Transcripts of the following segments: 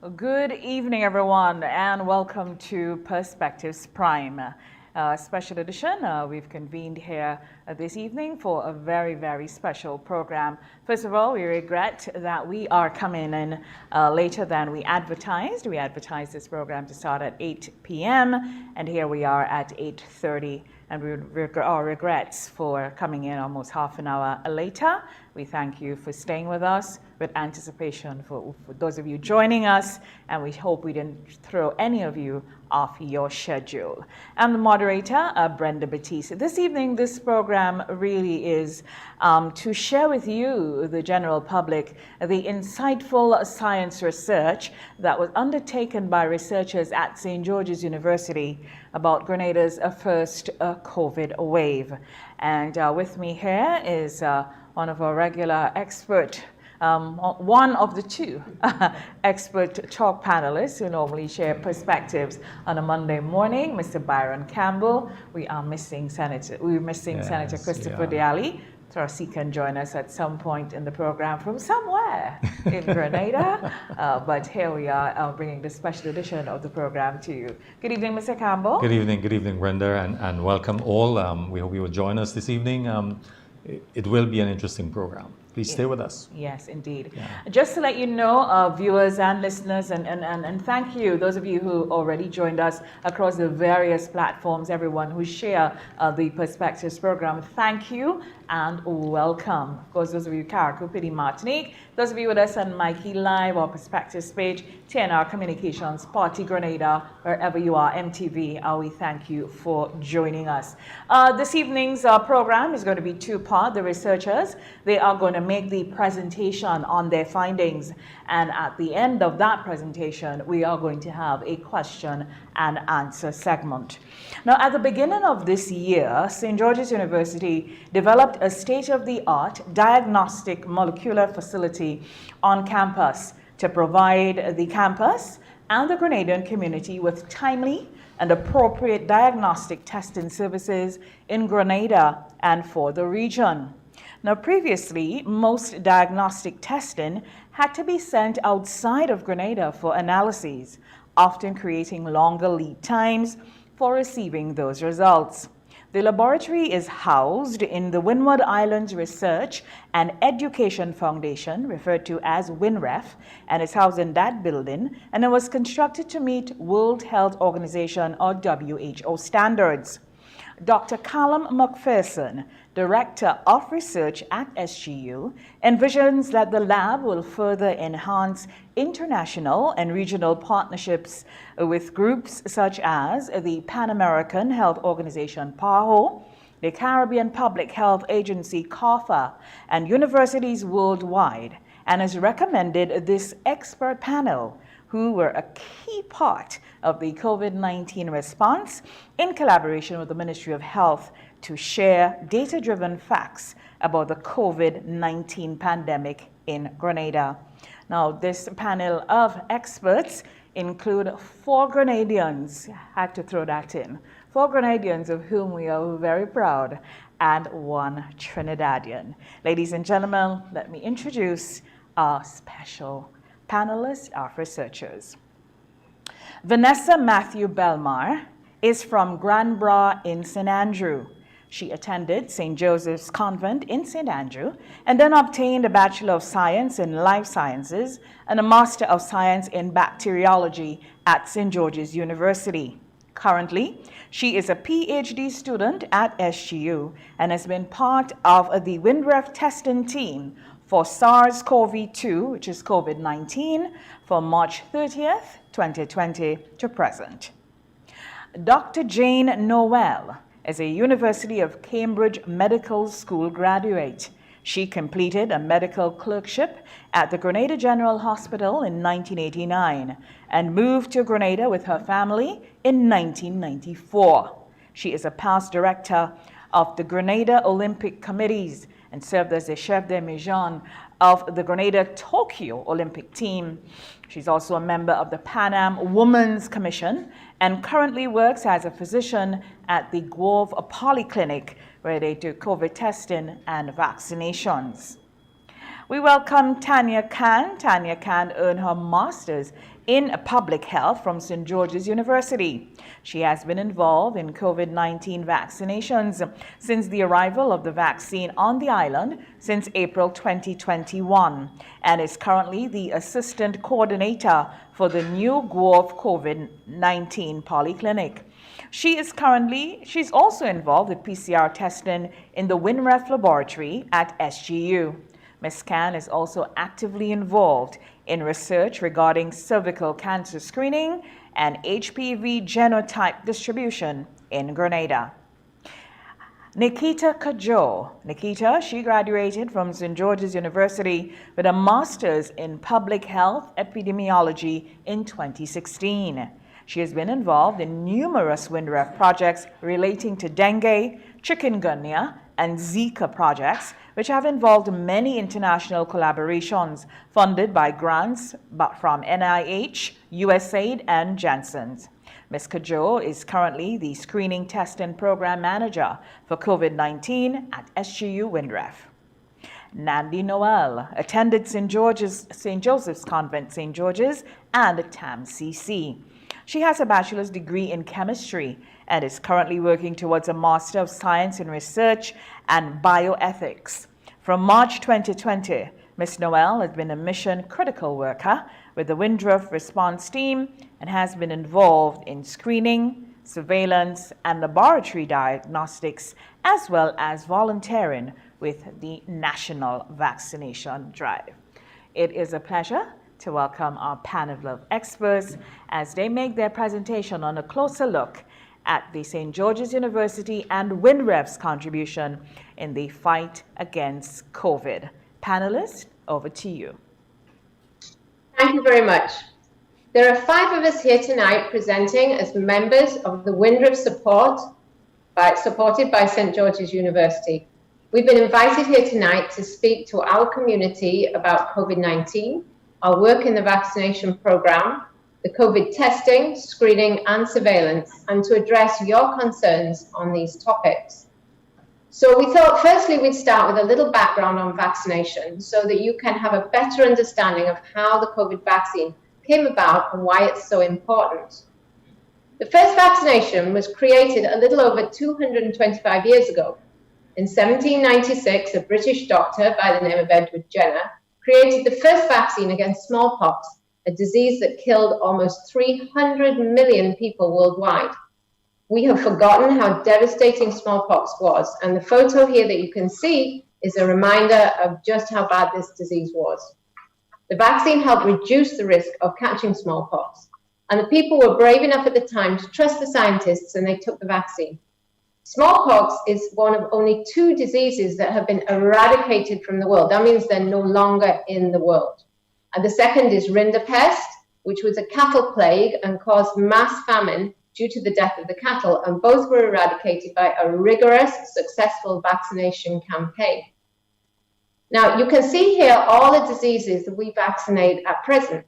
Good evening, everyone, and welcome to Perspectives Prime, special edition. We've convened here this evening for a very, very special program. First of all, we regret that we are coming in later than we advertised. We advertised this program to start at 8 p.m., and here we are at 8:30. And our regrets for coming in almost half an hour later. We thank you for staying with us with anticipation for those of you joining us, and we hope we didn't throw any of you off your schedule. I'm the moderator, Brenda Batiste. This evening, this program really is to share with you, the general public, the insightful science research that was undertaken by researchers at St. George's University about Grenada's first COVID wave. And with me here is one of our regular expert, one of the two expert talk panelists who normally share perspectives on a Monday morning, Mr. Byron Campbell. We're missing Senator Christopher Diali. Trust he can join us at some point in the program from somewhere in Grenada. But here we are bringing the special edition of the program to you. Good evening, Mr. Campbell. Good evening, Brenda, and welcome all. We hope you will join us this evening. It will be an interesting program. Please stay with us. Yes, indeed. Yeah. Just to let you know, viewers and listeners, and thank you, those of you who already joined us across the various platforms, everyone who share the Perspectives program, thank you and welcome. Of course, those of you carriacou, Pity Martinique, those of you with us on Mikey Live or Perspectives page, TNR Communications, Partygrenada, wherever you are, MTV, we thank you for joining us. This evening's program is going to be two-part. The researchers, they are going to make the presentation on their findings, and at the end of that presentation we are going to have a question and answer segment. Now, at the beginning of this year, St. George's University developed a state-of-the-art diagnostic molecular facility on campus to provide the campus and the Grenadian community with timely and appropriate diagnostic testing services in Grenada and for the region. Now, previously, most diagnostic testing had to be sent outside of Grenada for analyses, often creating longer lead times for receiving those results. The laboratory is housed in the Windward Islands Research and Education Foundation, referred to as WINREF, and is housed in that building, and it was constructed to meet World Health Organization or WHO standards. Dr. Callum McPherson, Director of Research at SGU, envisions that the lab will further enhance international and regional partnerships with groups such as the Pan American Health Organization, PAHO, the Caribbean Public Health Agency, CARPHA, and universities worldwide, and has recommended this expert panel, who were a key part of the COVID-19 response, in collaboration with the Ministry of Health, to share data-driven facts about the COVID-19 pandemic in Grenada. Now, this panel of experts include 4 Grenadians, had to throw that in, 4 Grenadians of whom we are very proud, and 1 Trinidadian. Ladies and gentlemen, let me introduce our special panelists, our researchers. Vanessa Matthew Belmar is from Grand Bras in St. Andrew. She attended St. Joseph's Convent in St. Andrew and then obtained a Bachelor of Science in Life Sciences and a Master of Science in Bacteriology at St. George's University. Currently, she is a PhD student at SGU and has been part of the WINREF testing team for SARS-CoV-2, which is COVID-19, from March 30th, 2020 to present. Dr. Jane Noel is a University of Cambridge Medical School graduate. She completed a medical clerkship at the Grenada General Hospital in 1989 and moved to Grenada with her family in 1994. She is a past director of the Grenada Olympic Committees and served as the chef de mission of the Grenada Tokyo Olympic team. She's also a member of the Pan Am Women's Commission and currently works as a physician at the Grove Polyclinic, where they do COVID testing and vaccinations. We welcome Tanya Khan. Tanya Khan earned her master's in public health from St. George's University. She has been involved in COVID-19 vaccinations since the arrival of the vaccine on the island since April 2021 and is currently the assistant coordinator for the new Guelph COVID-19 polyclinic. She's also involved with PCR testing in the WinRef laboratory at SGU. Ms. Khan is also actively involved in research regarding cervical cancer screening and HPV genotype distribution in Grenada. Nikita Kajo. She graduated from St. George's University with a master's in public health epidemiology in 2016. She has been involved in numerous WinRef projects relating to dengue, chikungunya, and Zika projects, which have involved many international collaborations funded by grants from NIH, USAID, and Janssen's. Ms. Kajo is currently the Screening Testing Program Manager for COVID-19 at SGU WinRef. Nandi Noel attended St. Joseph's Convent, St. George's, and TAM CC. She has a bachelor's degree in chemistry and is currently working towards a Master of Science in Research and Bioethics. From March 2020, Ms. Noel has been a mission critical worker with the WinRef response team and has been involved in screening, surveillance, and laboratory diagnostics, as well as volunteering with the National Vaccination Drive. It is a pleasure to welcome our panel of experts as they make their presentation on a closer look at the St. George's University and WinRef's contribution in the fight against COVID. Panelists, over to you. Thank you very much. There are 5 of us here tonight presenting as members of the WinRef supported by St. George's University. We've been invited here tonight to speak to our community about COVID-19, our work in the vaccination program, the COVID testing, screening, and surveillance, and to address your concerns on these topics. So we thought firstly we'd start with a little background on vaccination so that you can have a better understanding of how the COVID vaccine came about and why it's so important. The first vaccination was created a little over 225 years ago. In 1796, a British doctor by the name of Edward Jenner created the first vaccine against smallpox, a disease that killed almost 300 million people worldwide. We have forgotten how devastating smallpox was, and the photo here that you can see is a reminder of just how bad this disease was. The vaccine helped reduce the risk of catching smallpox, and the people were brave enough at the time to trust the scientists, and they took the vaccine. Smallpox is one of only 2 diseases that have been eradicated from the world. That means they're no longer in the world. And the second is rinderpest, which was a cattle plague and caused mass famine due to the death of the cattle, and both were eradicated by a rigorous, successful vaccination campaign. Now, you can see here all the diseases that we vaccinate at present.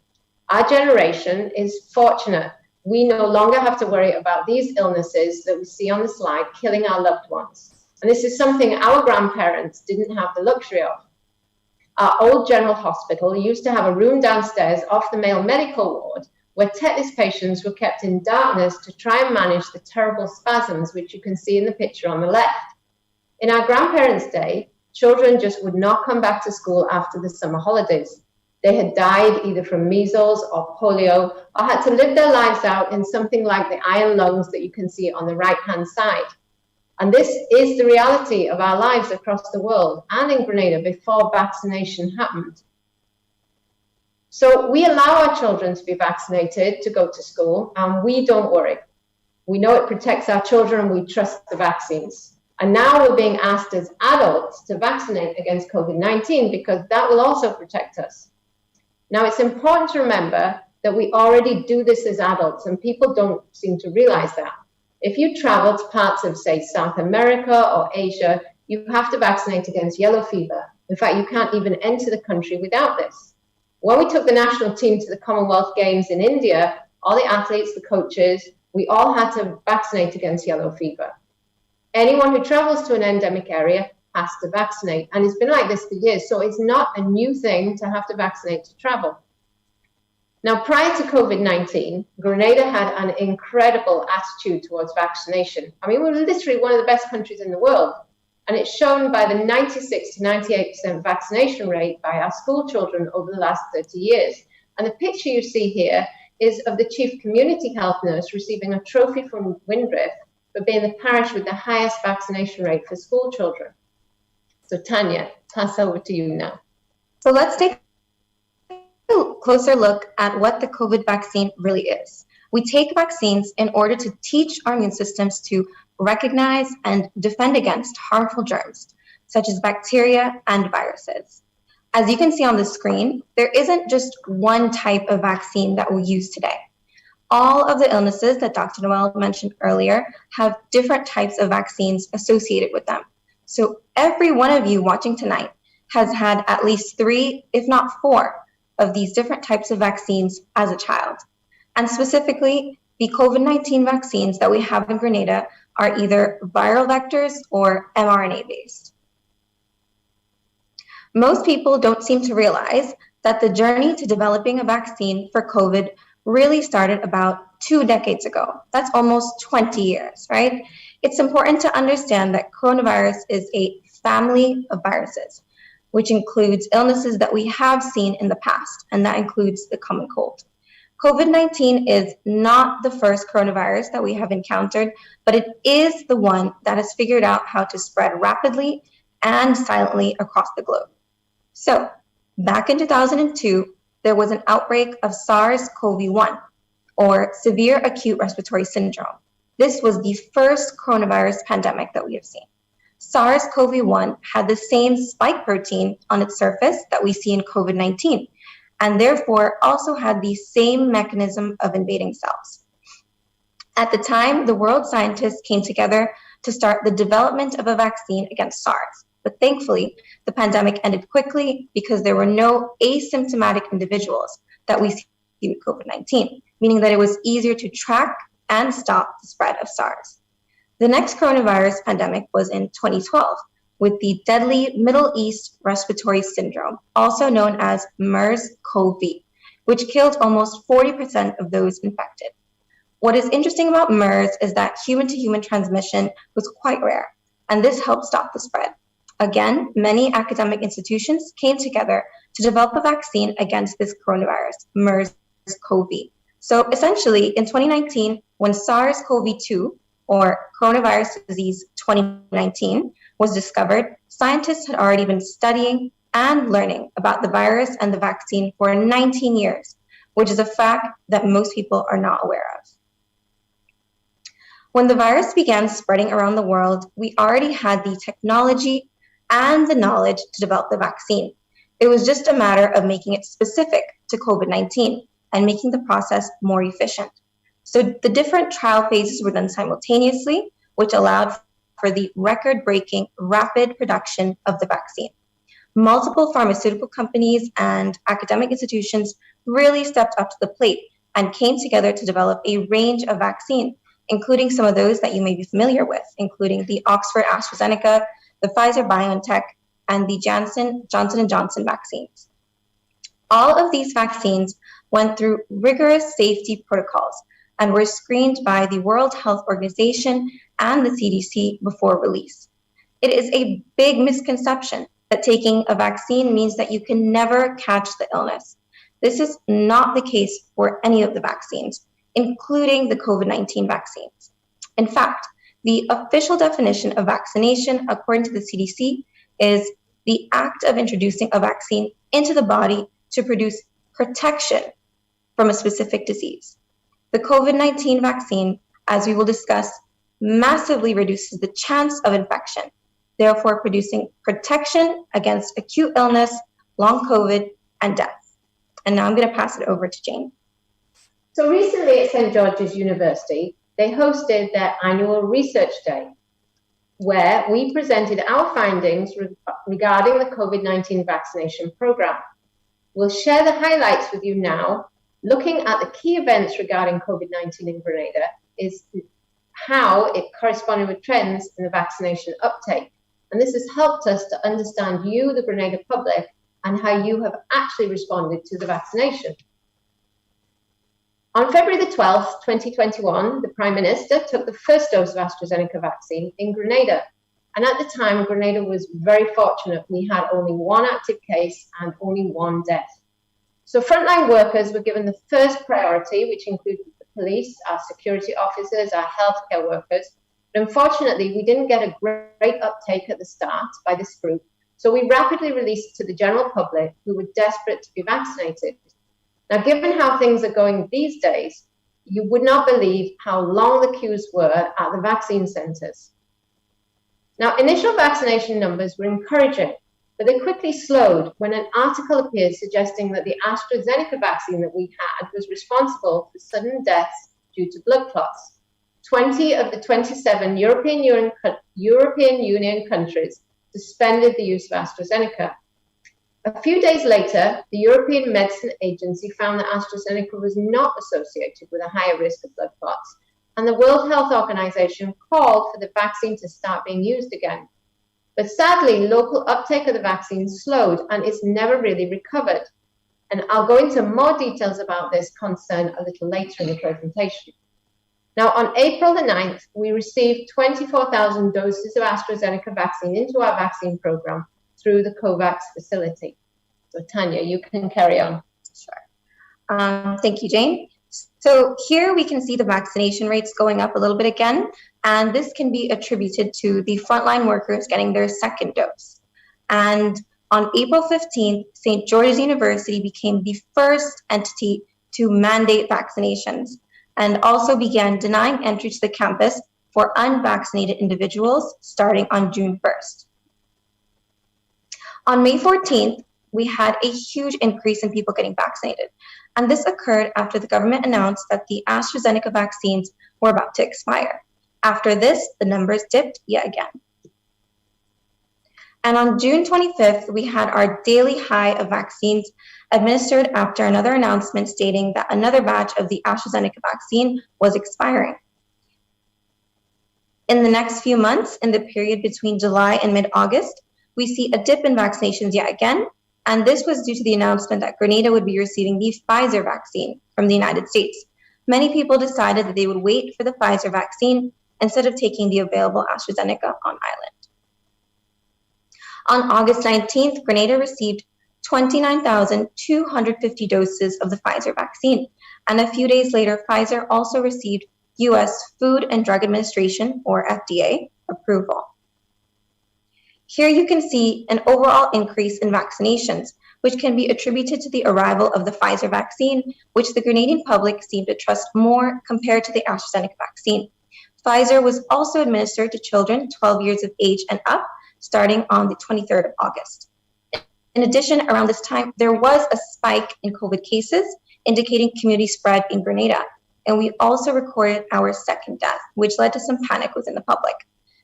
Our generation is fortunate. We no longer have to worry about these illnesses that we see on the slide killing our loved ones. And this is something our grandparents didn't have the luxury of. Our old general hospital used to have a room downstairs off the male medical ward where tetanus patients were kept in darkness to try and manage the terrible spasms, which you can see in the picture on the left. In our grandparents' day, children just would not come back to school after the summer holidays. They had died either from measles or polio, or had to live their lives out in something like the iron lungs that you can see on the right-hand side. And this is the reality of our lives across the world and in Grenada before vaccination happened. So we allow our children to be vaccinated to go to school, and we don't worry. We know it protects our children and we trust the vaccines. And now we're being asked as adults to vaccinate against COVID-19 because that will also protect us. Now, it's important to remember that we already do this as adults, and people don't seem to realize that. If you travel to parts of, say, South America or Asia, you have to vaccinate against yellow fever. In fact, you can't even enter the country without this. When we took the national team to the Commonwealth Games in India, all the athletes, the coaches, we all had to vaccinate against yellow fever. Anyone who travels to an endemic area has to vaccinate, and it's been like this for years, so it's not a new thing to have to vaccinate to travel. Now, prior to COVID-19, Grenada had an incredible attitude towards vaccination. I mean, we're literally one of the best countries in the world. And it's shown by the 96 to 98% vaccination rate by our school children over the last 30 years. And the picture you see here is of the chief community health nurse receiving a trophy from Windriff for being the parish with the highest vaccination rate for school children. So Tanya, pass over to you now. So let's take a closer look at what the COVID vaccine really is. We take vaccines in order to teach our immune systems to recognize and defend against harmful germs, such as bacteria and viruses. As you can see on the screen, there isn't just one type of vaccine that we use today. All of the illnesses that Dr. Noel mentioned earlier have different types of vaccines associated with them. So every one of you watching tonight has had at least 3, if not 4, of these different types of vaccines as a child. And specifically, the COVID-19 vaccines that we have in Grenada are either viral vectors or mRNA-based. Most people don't seem to realize that the journey to developing a vaccine for COVID really started about 2 decades ago. That's almost 20 years, right? It's important to understand that coronavirus is a family of viruses, which includes illnesses that we have seen in the past, and that includes the common cold. COVID-19 is not the first coronavirus that we have encountered, but it is the one that has figured out how to spread rapidly and silently across the globe. So, back in 2002, there was an outbreak of SARS-CoV-1, or severe acute respiratory syndrome. This was the first coronavirus pandemic that we have seen. SARS-CoV-1 had the same spike protein on its surface that we see in COVID-19, and therefore also had the same mechanism of invading cells. At the time, the world scientists came together to start the development of a vaccine against SARS. But thankfully, the pandemic ended quickly because there were no asymptomatic individuals that we see with COVID-19, meaning that it was easier to track and stop the spread of SARS. The next coronavirus pandemic was in 2012 with the deadly Middle East respiratory syndrome, also known as MERS-CoV, which killed almost 40% of those infected. What is interesting about MERS is that human-to-human transmission was quite rare, and this helped stop the spread. Again, many academic institutions came together to develop a vaccine against this coronavirus, MERS-CoV. So essentially, in 2019, when SARS-CoV-2, or coronavirus disease 2019, was discovered, scientists had already been studying and learning about the virus and the vaccine for 19 years, which is a fact that most people are not aware of. When the virus began spreading around the world, we already had the technology and the knowledge to develop the vaccine. It was just a matter of making it specific to COVID-19 and making the process more efficient. So the different trial phases were done simultaneously, which allowed for the record-breaking rapid production of the vaccine. Multiple pharmaceutical companies and academic institutions really stepped up to the plate and came together to develop a range of vaccines, including some of those that you may be familiar with, including the Oxford AstraZeneca, the Pfizer-BioNTech, and the Johnson & Johnson vaccines. All of these vaccines went through rigorous safety protocols and were screened by the World Health Organization and the CDC before release. It is a big misconception that taking a vaccine means that you can never catch the illness. This is not the case for any of the vaccines, including the COVID-19 vaccines. In fact, the official definition of vaccination, according to the CDC, is the act of introducing a vaccine into the body to produce protection from a specific disease. The COVID-19 vaccine, as we will discuss, massively reduces the chance of infection, therefore producing protection against acute illness, long COVID, and death. And now I'm going to pass it over to Jane. So recently at St. George's University, they hosted their annual research day, where we presented our findings regarding the COVID-19 vaccination program. We'll share the highlights with you now. Looking at the key events regarding COVID-19 in Grenada is how it corresponded with trends in the vaccination uptake. And this has helped us to understand you, the Grenada public, and how you have actually responded to the vaccination. On February the 12th, 2021, the Prime Minister took the first dose of AstraZeneca vaccine in Grenada. And at the time, Grenada was very fortunate. We had only one active case and only one death. So frontline workers were given the first priority, which included the police, our security officers, our healthcare workers. But unfortunately, we didn't get a great uptake at the start by this group. So we rapidly released it to the general public who were desperate to be vaccinated. Now, given how things are going these days, you would not believe how long the queues were at the vaccine centres. Now, initial vaccination numbers were encouraging, but they quickly slowed when an article appeared suggesting that the AstraZeneca vaccine that we had was responsible for sudden deaths due to blood clots. 20 of the 27 European Union countries suspended the use of AstraZeneca. A few days later, the European Medicine Agency found that AstraZeneca was not associated with a higher risk of blood clots, and the World Health Organization called for the vaccine to start being used again. But sadly, local uptake of the vaccine slowed and it's never really recovered. And I'll go into more details about this concern a little later in the presentation. Now, on April the 9th, we received 24,000 doses of AstraZeneca vaccine into our vaccine program through the COVAX facility. So Tanya, you can carry on. Sure. Thank you, Jane. So here we can see the vaccination rates going up a little bit again, and this can be attributed to the frontline workers getting their second dose. And on April 15th, St. George's University became the first entity to mandate vaccinations and also began denying entry to the campus for unvaccinated individuals starting on June 1st. On May 14th, we had a huge increase in people getting vaccinated. And this occurred after the government announced that the AstraZeneca vaccines were about to expire. After this, the numbers dipped yet again. And on June 25th, we had our daily high of vaccines administered after another announcement stating that another batch of the AstraZeneca vaccine was expiring. In the next few months, in the period between July and mid-August, we see a dip in vaccinations yet again, and this was due to the announcement that Grenada would be receiving the Pfizer vaccine from the United States. Many people decided that they would wait for the Pfizer vaccine instead of taking the available AstraZeneca on island. On August 19th, Grenada received 29,250 doses of the Pfizer vaccine, and a few days later, Pfizer also received U.S. Food and Drug Administration, or FDA, approval. Here you can see an overall increase in vaccinations, which can be attributed to the arrival of the Pfizer vaccine, which the Grenadian public seemed to trust more compared to the AstraZeneca vaccine. Pfizer was also administered to children 12 years of age and up, starting on the 23rd of August. In addition, around this time, there was a spike in COVID cases, indicating community spread in Grenada. And we also recorded our second death, which led to some panic within the public.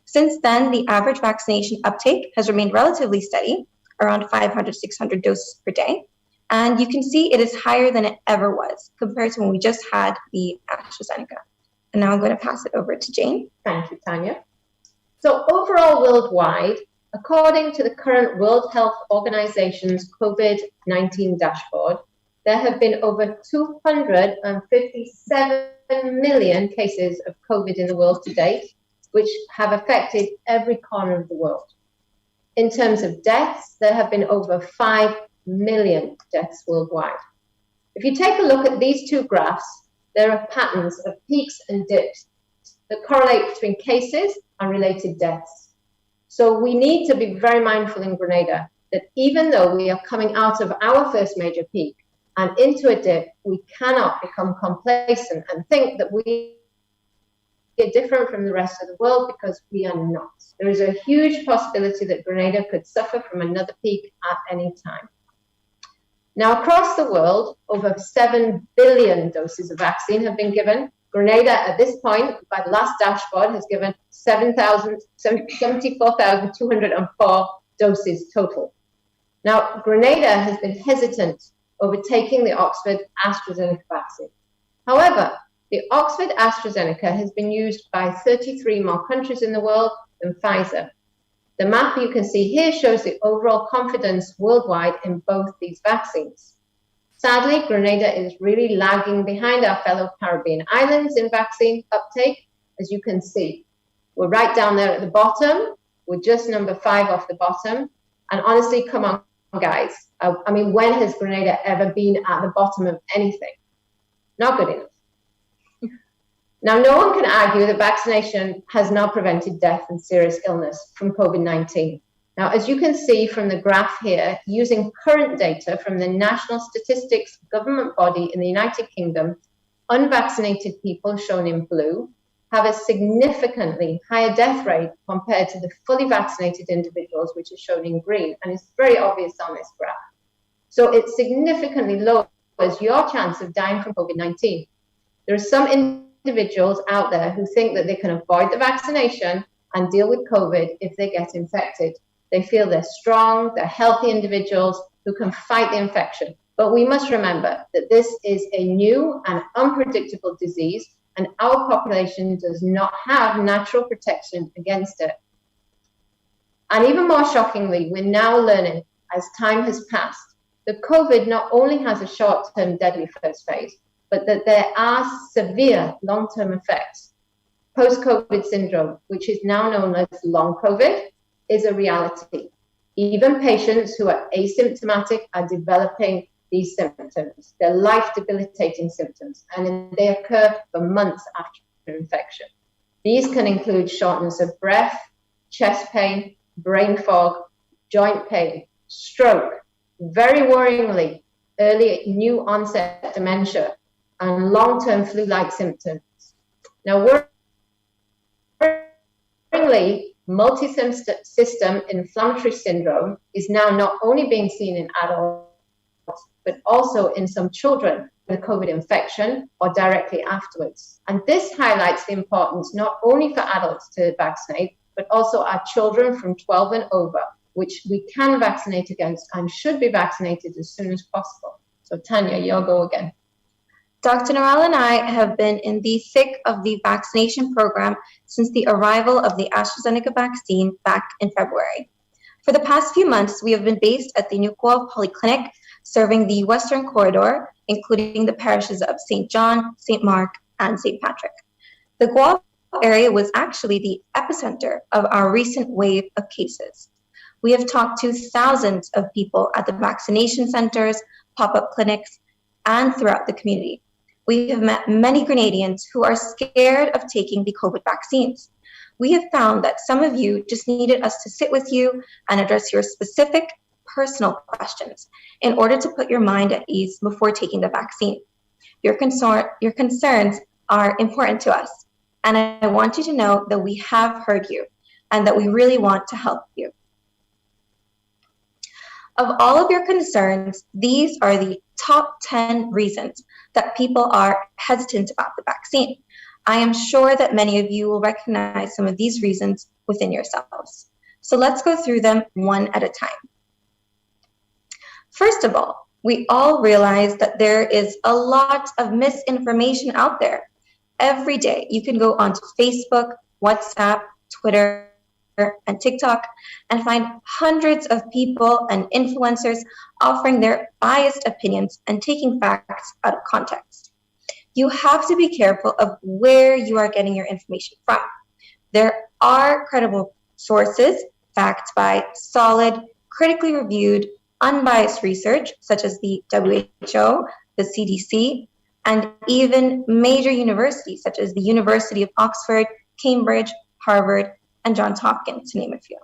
Since then, the average vaccination uptake has remained relatively steady, around 500, 600 doses per day. And you can see it is higher than it ever was compared to when we just had the AstraZeneca. And now I'm going to pass it over to Jane. Thank you, Tanya. So overall worldwide, according to the current World Health Organization's COVID-19 dashboard, there have been over 257 million cases of COVID in the world to date, which have affected every corner of the world. In terms of deaths, there have been over 5 million deaths worldwide. If you take a look at these two graphs, there are patterns of peaks and dips that correlate between cases and related deaths. So we need to be very mindful in Grenada that even though we are coming out of our first major peak and into a dip, we cannot become complacent and think that we are different from the rest of the world, because we are not. There is a huge possibility that Grenada could suffer from another peak at any time. Now, across the world, over 7 billion doses of vaccine have been given. Grenada, at this point, by the last dashboard, has given 74,204 doses total. Now, Grenada has been hesitant over taking the Oxford AstraZeneca vaccine. However, the Oxford AstraZeneca has been used by 33 more countries in the world than Pfizer. The map you can see here shows the overall confidence worldwide in both these vaccines. Sadly, Grenada is really lagging behind our fellow Caribbean islands in vaccine uptake, as you can see. We're right down there at the bottom. We're just number 5 off the bottom. And honestly, come on, guys. I mean, when has Grenada ever been at the bottom of anything? Not good enough. Now, no one can argue that vaccination has not prevented death and serious illness from COVID-19. Now, as you can see from the graph here, using current data from the National Statistics government body in the United Kingdom, unvaccinated people, shown in blue, have a significantly higher death rate compared to the fully vaccinated individuals, which is shown in green, and it's very obvious on this graph. So it significantly lowers your chance of dying from COVID-19. There are some individuals out there who think that they can avoid the vaccination and deal with COVID if they get infected. They feel they're strong, they're healthy individuals who can fight the infection. But we must remember that this is a new and unpredictable disease, and our population does not have natural protection against it. And even more shockingly, we're now learning, as time has passed, that COVID not only has a short-term deadly first phase, but that there are severe long-term effects. Post-COVID syndrome, which is now known as long COVID, is a reality. Even patients who are asymptomatic are developing these symptoms. They're life-debilitating symptoms, and they occur for months after infection. These can include shortness of breath, chest pain, brain fog, joint pain, stroke, very worryingly, early new onset dementia, and long-term flu-like symptoms. Now, worryingly, multi-system inflammatory syndrome is now not only being seen in adults, but also in some children with COVID infection or directly afterwards. And this highlights the importance not only for adults to vaccinate, but also our children from 12 and over, which we can vaccinate against and should be vaccinated as soon as possible. So Tanya, your go again. Dr. Naral and I have been in the thick of the vaccination program since the arrival of the AstraZeneca vaccine back in February. For the past few months, we have been based at the New Guelph Polyclinic, serving the Western Corridor, including the parishes of St. John, St. Mark, and St. Patrick. The Guelph area was actually the epicenter of our recent wave of cases. We have talked to thousands of people at the vaccination centers, pop-up clinics, and throughout the community. We have met many Grenadians who are scared of taking the COVID vaccines. We have found that some of you just needed us to sit with you and address your specific personal questions in order to put your mind at ease before taking the vaccine. Your concerns are important to us, and I want you to know that we have heard you and that we really want to help you. Of all of your concerns, these are the top 10 reasons that people are hesitant about the vaccine. I am sure that many of you will recognize some of these reasons within yourselves. So let's go through them one at a time. First of all, we all realize that there is a lot of misinformation out there. Every day, you can go onto Facebook, WhatsApp, Twitter, and TikTok and find hundreds of people and influencers offering their biased opinions and taking facts out of context. You have to be careful of where you are getting your information from. There are credible sources backed by solid, critically reviewed, unbiased research, such as the WHO, the CDC, and even major universities, such as the University of Oxford, Cambridge, Harvard, and Johns Hopkins, to name a few.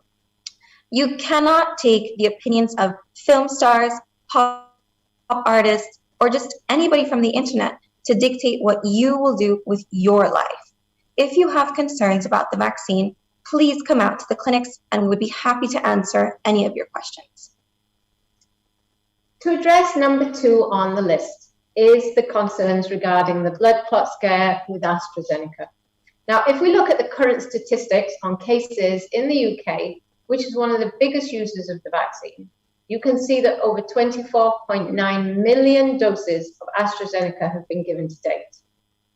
You cannot take the opinions of film stars, pop artists, or just anybody from the internet to dictate what you will do with your life. If you have concerns about the vaccine, please come out to the clinics and we would be happy to answer any of your questions. To address number 2 on the list is the concerns regarding the blood clot scare with AstraZeneca. Now, if we look at the current statistics on cases in the UK, which is one of the biggest users of the vaccine, you can see that over 24.9 million doses of AstraZeneca have been given to date.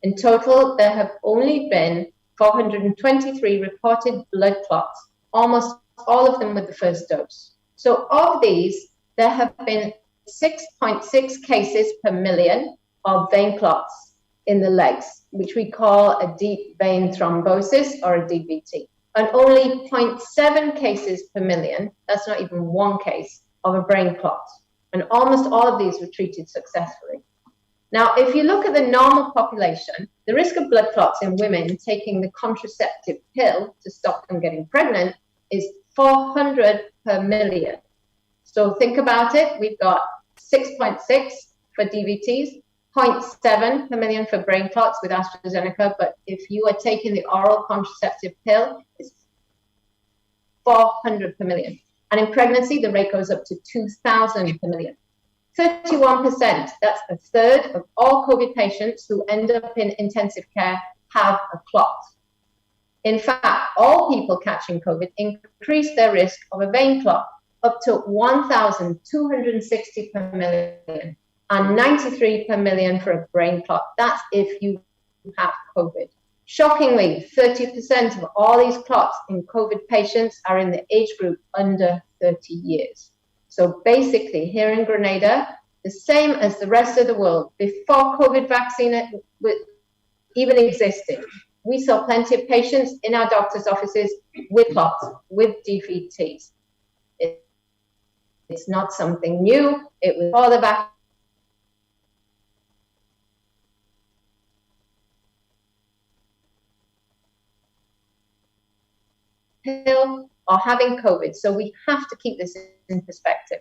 In total, there have only been 423 reported blood clots, almost all of them with the first dose. So of these, there have been 6.6 cases per million of vein clots in the legs, which we call a deep vein thrombosis or a DVT. And only 0.7 cases per million, that's not even one case, of a brain clot. And almost all of these were treated successfully. Now, if you look at the normal population, the risk of blood clots in women taking the contraceptive pill to stop them getting pregnant is 400 per million. So think about it. We've got 6.6 for DVTs, 0.7 per million for brain clots with AstraZeneca. But if you are taking the oral contraceptive pill, it's 400 per million. And in pregnancy, the rate goes up to 2,000 per million. 31%, that's a third of all COVID patients who end up in intensive care have a clot. In fact, all people catching COVID increase their risk of a vein clot up to 1,260 per million and 93 per million for a brain clot. That's if you have COVID. Shockingly, 30% of all these clots in COVID patients are in the age group under 30 years. So basically, here in Grenada, the same as the rest of the world, before COVID vaccine even existed, we saw plenty of patients in our doctor's offices with clots, with DVTs. It's not something new. It was all the vaccine. Pill or having COVID. So we have to keep this in perspective.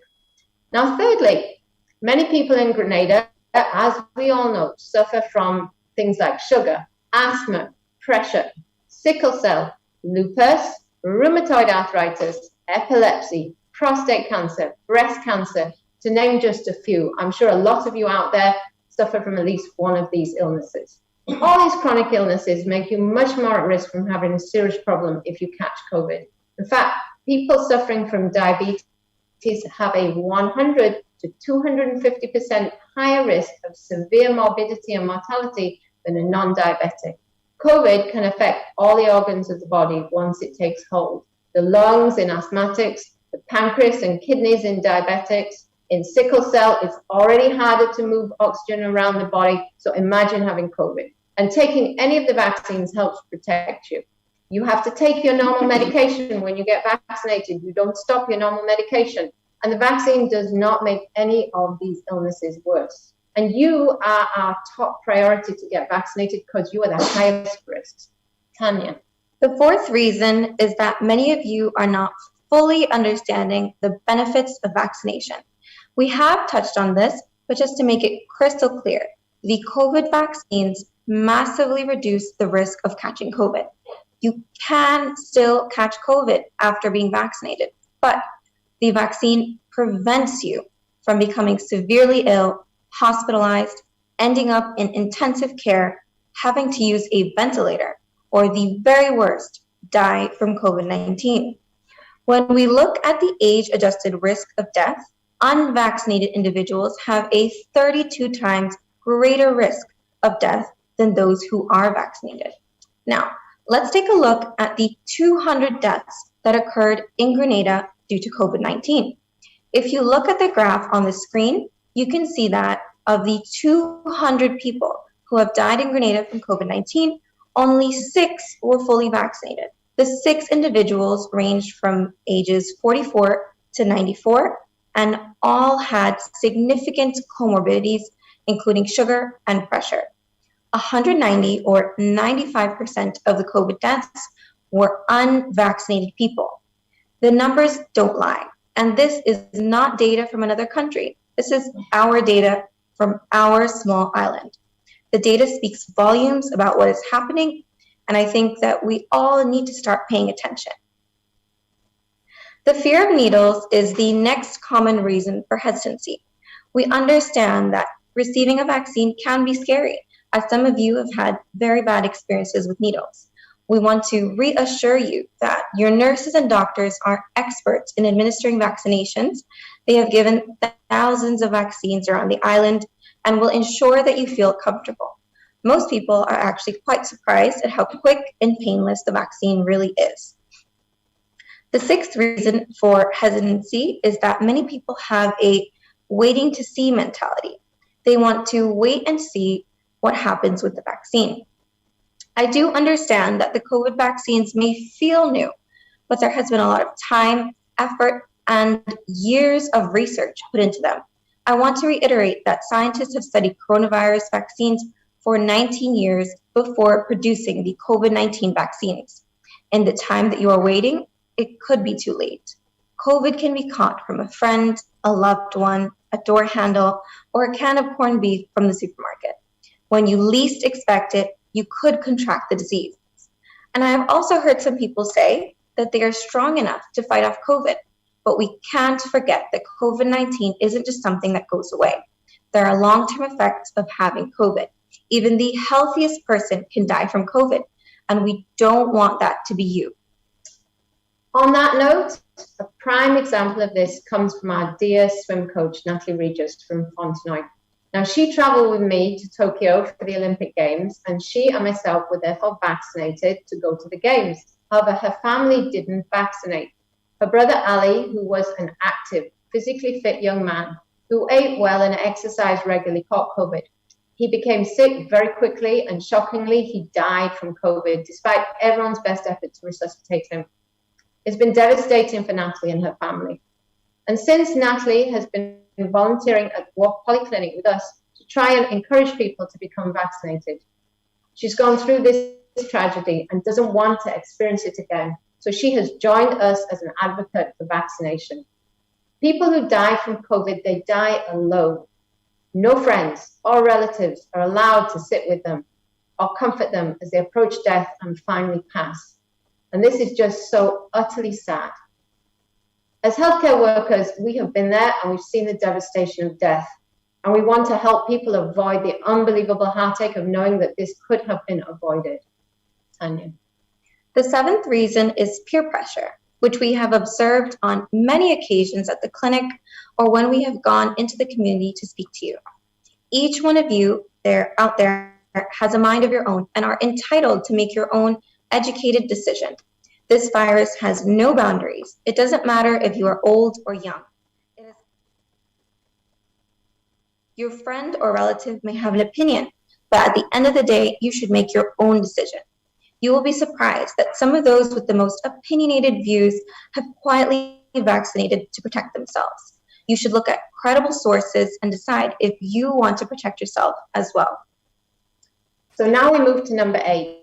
Now, thirdly, many people in Grenada, as we all know, suffer from things like sugar, asthma, pressure, sickle cell, lupus, rheumatoid arthritis, epilepsy, prostate cancer, breast cancer, to name just a few. I'm sure a lot of you out there suffer from at least one of these illnesses. All these chronic illnesses make you much more at risk from having a serious problem if you catch COVID. In fact, people suffering from diabetes have a 100 to 250% higher risk of severe morbidity and mortality than a non-diabetic. COVID can affect all the organs of the body once it takes hold. The lungs in asthmatics, the pancreas and kidneys in diabetics. In sickle cell, it's already harder to move oxygen around the body, so imagine having COVID. And taking any of the vaccines helps protect you. You have to take your normal medication when you get vaccinated. You don't stop your normal medication. And the vaccine does not make any of these illnesses worse. And you are our top priority to get vaccinated because you are the highest risk. Tanya. The fourth reason is that many of you are not fully understanding the benefits of vaccination. We have touched on this, but just to make it crystal clear, the COVID vaccines massively reduce the risk of catching COVID. You can still catch COVID after being vaccinated, but the vaccine prevents you from becoming severely ill, hospitalized, ending up in intensive care, having to use a ventilator, or the very worst, die from COVID-19. When we look at the age-adjusted risk of death, unvaccinated individuals have a 32 times greater risk of death than those who are vaccinated. Now, let's take a look at the 200 deaths that occurred in Grenada due to COVID-19. If you look at the graph on the screen, you can see that of the 200 people who have died in Grenada from COVID-19, only 6 were fully vaccinated. The 6 individuals ranged from ages 44 to 94, and all had significant comorbidities, including sugar and pressure. 190 or 95% of the COVID deaths were unvaccinated people. The numbers don't lie. And this is not data from another country. This is our data from our small island. The data speaks volumes about what is happening, and I think that we all need to start paying attention. The fear of needles is the next common reason for hesitancy. We understand that receiving a vaccine can be scary, as some of you have had very bad experiences with needles. We want to reassure you that your nurses and doctors are experts in administering vaccinations. They have given thousands of vaccines around the island and will ensure that you feel comfortable. Most people are actually quite surprised at how quick and painless the vaccine really is. The sixth reason for hesitancy is that many people have a waiting to see mentality. They want to wait and see what happens with the vaccine. I do understand that the COVID vaccines may feel new, but there has been a lot of time, effort, and years of research put into them. I want to reiterate that scientists have studied coronavirus vaccines for 19 years before producing the COVID-19 vaccines. In the time that you are waiting, it could be too late. COVID can be caught from a friend, a loved one, a door handle, or a can of corned beef from the supermarket. When you least expect it, you could contract the disease. And I have also heard some people say that they are strong enough to fight off COVID, but we can't forget that COVID-19 isn't just something that goes away. There are long-term effects of having COVID. Even the healthiest person can die from COVID, and we don't want that to be you. On that note, a prime example of this comes from our dear swim coach, Natalie Regis from Fontenoy. Now, she traveled with me to Tokyo for the Olympic Games, and she and myself were therefore vaccinated to go to the Games. However, her family didn't vaccinate. Her brother Ali, who was an active, physically fit young man who ate well and exercised regularly, caught COVID. He became sick very quickly, and shockingly, he died from COVID, despite everyone's best effort to resuscitate him. It's been devastating for Natalie and her family. And since Natalie has been volunteering at Walk Polyclinic with us to try and encourage people to become vaccinated, she's gone through this tragedy and doesn't want to experience it again. So she has joined us as an advocate for vaccination. People who die from COVID, they die alone. No friends or relatives are allowed to sit with them or comfort them as they approach death and finally pass. And this is just so utterly sad. As healthcare workers, we have been there and we've seen the devastation of death. And we want to help people avoid the unbelievable heartache of knowing that this could have been avoided. Tanya. The seventh reason is peer pressure, which we have observed on many occasions at the clinic or when we have gone into the community to speak to you. Each one of you out there has a mind of your own and are entitled to make your own educated decision. This virus has no boundaries. It doesn't matter if you are old or young. Your friend or relative may have an opinion, but at the end of the day, you should make your own decision. You will be surprised that some of those with the most opinionated views have quietly vaccinated to protect themselves. You should look at credible sources and decide if you want to protect yourself as well. So now we move to number 8.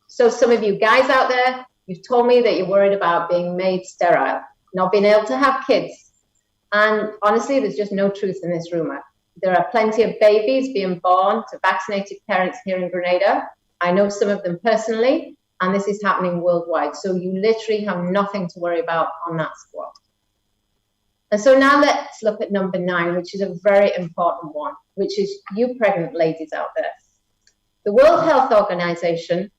So some of you guys out there, you've told me that you're worried about being made sterile, not being able to have kids. And honestly, there's just no truth in this rumor. There are plenty of babies being born to vaccinated parents here in Grenada. I know some of them personally, and this is happening worldwide. So you literally have nothing to worry about on that score. And so now let's look at number 9, which is a very important one, which is you pregnant ladies out there. The World Health Organization,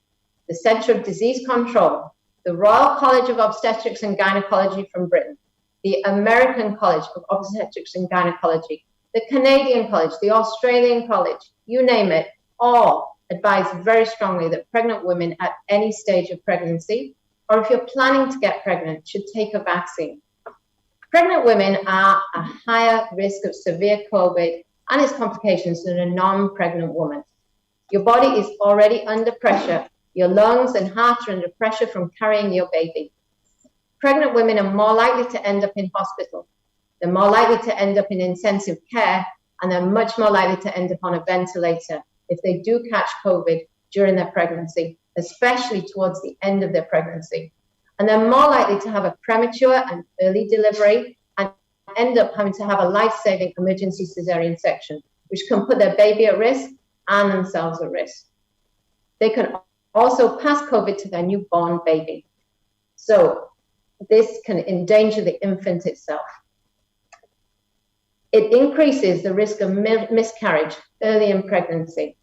the Centre of Disease Control, the Royal College of Obstetrics and Gynecology from Britain, the American College of Obstetrics and Gynecology, the Canadian College, the Australian College, you name it, all advise very strongly that pregnant women at any stage of pregnancy, or if you're planning to get pregnant, should take a vaccine. Pregnant women are a higher risk of severe COVID and its complications than a non-pregnant woman. Your body is already under pressure. Your lungs and heart are under pressure from carrying your baby. Pregnant women are more likely to end up in hospital. They're more likely to end up in intensive care, and they're much more likely to end up on a ventilator if they do catch COVID during their pregnancy, especially towards the end of their pregnancy. And they're more likely to have a premature and early delivery and end up having to have a life-saving emergency cesarean section, which can put their baby at risk and themselves at risk. They can also pass COVID to their newborn baby. So this can endanger the infant itself. It increases the risk of miscarriage early in pregnancy.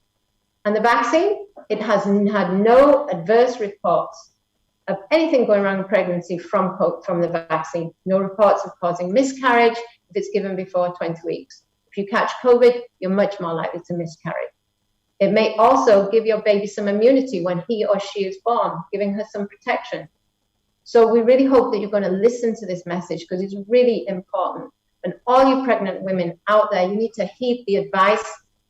And the vaccine, it has had no adverse reports of anything going wrong in pregnancy from the vaccine. No reports of causing miscarriage if it's given before 20 weeks. If you catch COVID, you're much more likely to miscarry. It may also give your baby some immunity when he or she is born, giving her some protection. So we really hope that you're going to listen to this message because it's really important. And all you pregnant women out there, you need to heed the advice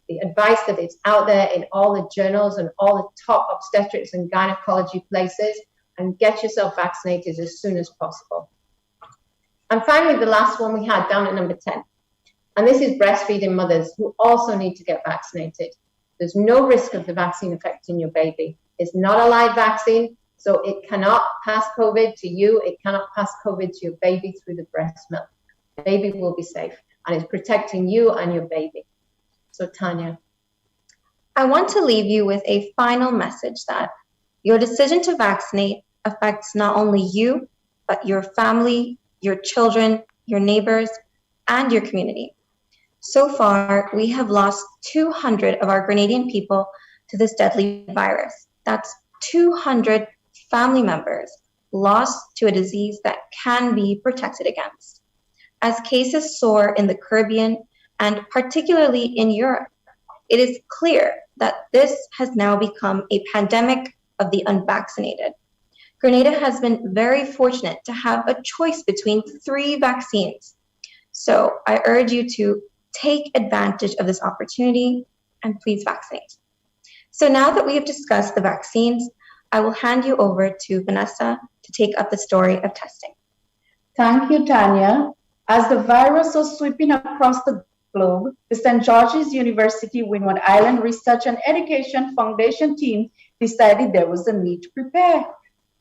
that is out there in all the journals and all the top obstetrics and gynecology places, and get yourself vaccinated as soon as possible. And finally, the last one we had down at number 10. And this is breastfeeding mothers who also need to get vaccinated. There's no risk of the vaccine affecting your baby. It's not a live vaccine, so it cannot pass COVID to you. It cannot pass COVID to your baby through the breast milk. The baby will be safe, and it's protecting you and your baby. So Tanya. I want to leave you with a final message that your decision to vaccinate affects not only you, but your family, your children, your neighbors, and your community. So far, we have lost 200 of our Grenadian people to this deadly virus. That's 200 family members lost to a disease that can be protected against. As cases soar in the Caribbean and particularly in Europe, it is clear that this has now become a pandemic of the unvaccinated. Grenada has been very fortunate to have a choice between 3 vaccines. So I urge you to take advantage of this opportunity and please vaccinate. So now that we have discussed the vaccines, I will hand you over to Vanessa to take up the story of testing. Thank you, Tanya. As the virus was sweeping across the globe, the St. George's University Windward Island Research and Education Foundation team decided there was a need to prepare.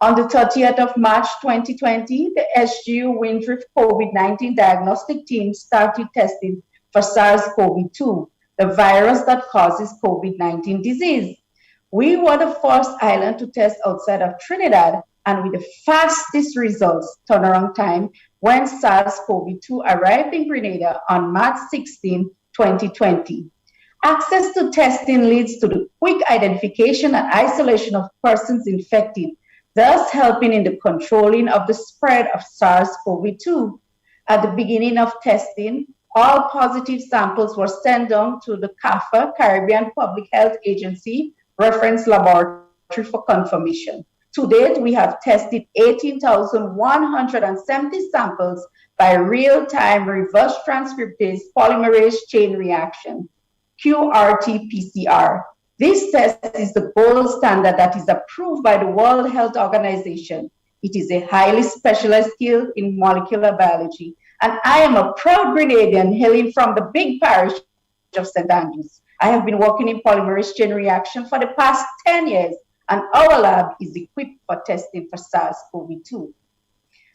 On the 30th of March 2020, the SGU Windrift COVID-19 diagnostic team started testing for SARS-CoV-2, the virus that causes COVID-19 disease. We were the first island to test outside of Trinidad, and with the fastest results turnaround time when SARS-CoV-2 arrived in Grenada on March 16, 2020. Access to testing leads to the quick identification and isolation of persons infected, thus helping in the controlling of the spread of SARS-CoV-2. At the beginning of testing, all positive samples were sent down to the CAFA, Caribbean Public Health Agency, reference laboratory for confirmation. To date, we have tested 18,170 samples by real-time reverse transcriptase polymerase chain reaction, QRT-PCR. This test is the gold standard that is approved by the World Health Organization. It is a highly specialized skill in molecular biology. And I am a proud Grenadian hailing from the big parish of St. Andrews. I have been working in polymerase chain reaction for the past 10 years, and our lab is equipped for testing for SARS-CoV-2.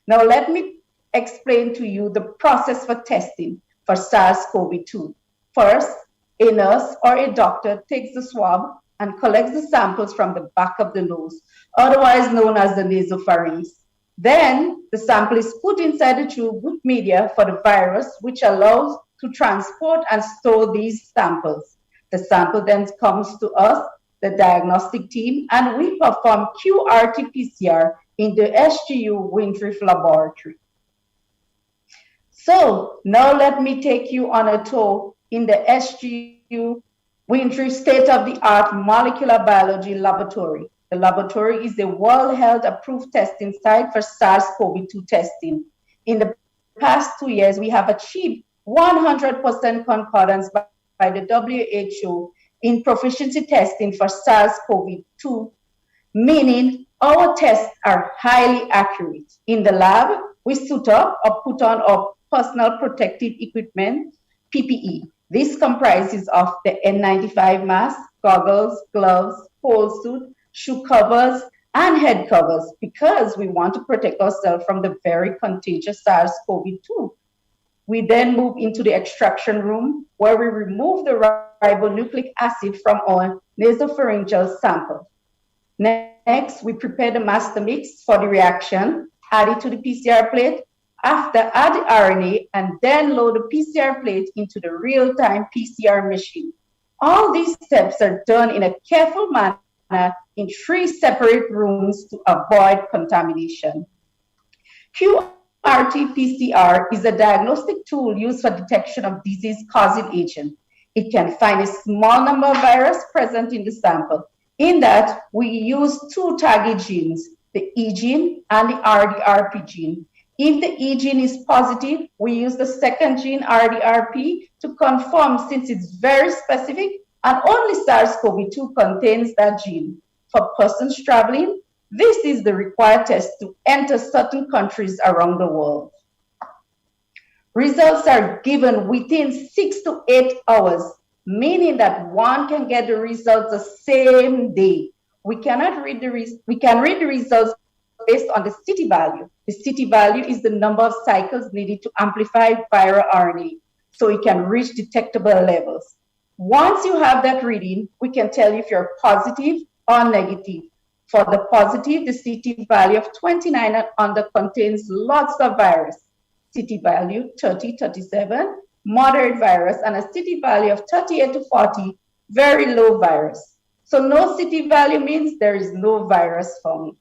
Now let me explain to you the process for testing for SARS-CoV-2. First, a nurse or a doctor takes the swab and collects the samples from the back of the nose, otherwise known as the nasopharynx. Then the sample is put inside the tube with media for the virus, which allows to transport and store these samples. The sample then comes to us, the diagnostic team, and we perform QRT-PCR in the SGU Windrift laboratory. So now let me take you on a tour in the SGU Windrift state-of-the-art molecular biology laboratory. The laboratory is a World Health approved testing site for SARS-CoV-2 testing. In the past 2 years, we have achieved 100% concordance by the WHO in proficiency testing for SARS-CoV-2, meaning our tests are highly accurate. In the lab, we suit up or put on our personal protective equipment, PPE. This comprises of the N95 mask, goggles, gloves, whole suit, shoe covers, and head covers, because we want to protect ourselves from the very contagious SARS-CoV-2. We then move into the extraction room, where we remove the ribonucleic acid from our nasopharyngeal sample. Next, we prepare the master mix for the reaction, add it to the PCR plate. After, add the RNA, and then load the PCR plate into the real-time PCR machine. All these steps are done in a careful manner in 3 separate rooms to avoid contamination. QRT-PCR is a diagnostic tool used for detection of disease-causing agent. It can find a small number of viruses present in the sample. In that, we use 2 target genes, the E gene and the RDRP gene. If the E gene is positive, we use the second gene, RDRP, to confirm since it's very specific and only SARS-CoV-2 contains that gene. For persons traveling, this is the required test to enter certain countries around the world. Results are given within 6 to 8 hours, meaning that one can get the results the same day. We can read the results based on the CT value. The CT value is the number of cycles needed to amplify viral RNA, so it can reach detectable levels. Once you have that reading, we can tell you if you're positive or negative. For the positive, the CT value of 29 and under contains lots of virus. CT value 30, 37, moderate virus, and a CT value of 38 to 40, very low virus. So no CT value means there is no virus found.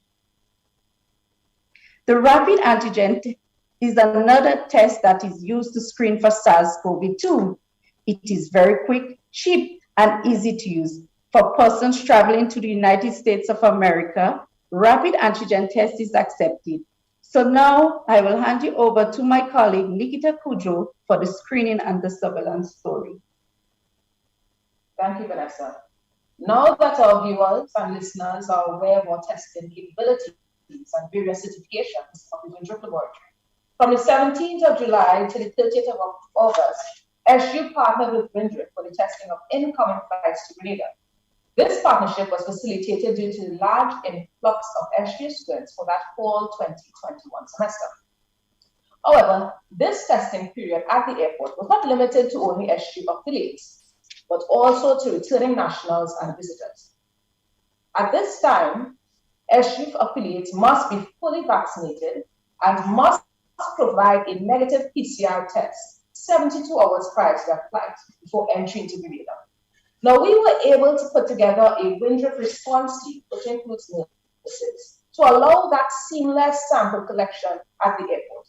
The rapid antigen is another test that is used to screen for SARS-CoV-2. It is very quick, cheap, and easy to use. For persons traveling to the United States of America, rapid antigen test is accepted. So now I will hand you over to my colleague, Nikita Kujo, for the screening and the surveillance story. Thank you, Vanessa. Now that our viewers and listeners are aware of our testing capabilities and various certifications of the Winthrop Laboratory, from the 17th of July to the 30th of August, SGU partnered with Winthrop for the testing of incoming flights to Grenada. This partnership was facilitated due to the large influx of SGU students for that fall 2021 semester. However, this testing period at the airport was not limited to only SGU affiliates, but also to returning nationals and visitors. At this time, SGU affiliates must be fully vaccinated and must provide a negative PCR test 72 hours prior to their flight before entry into Grenada. Now, we were able to put together a Winthrop response team, which includes nurses, to allow that seamless sample collection at the airport.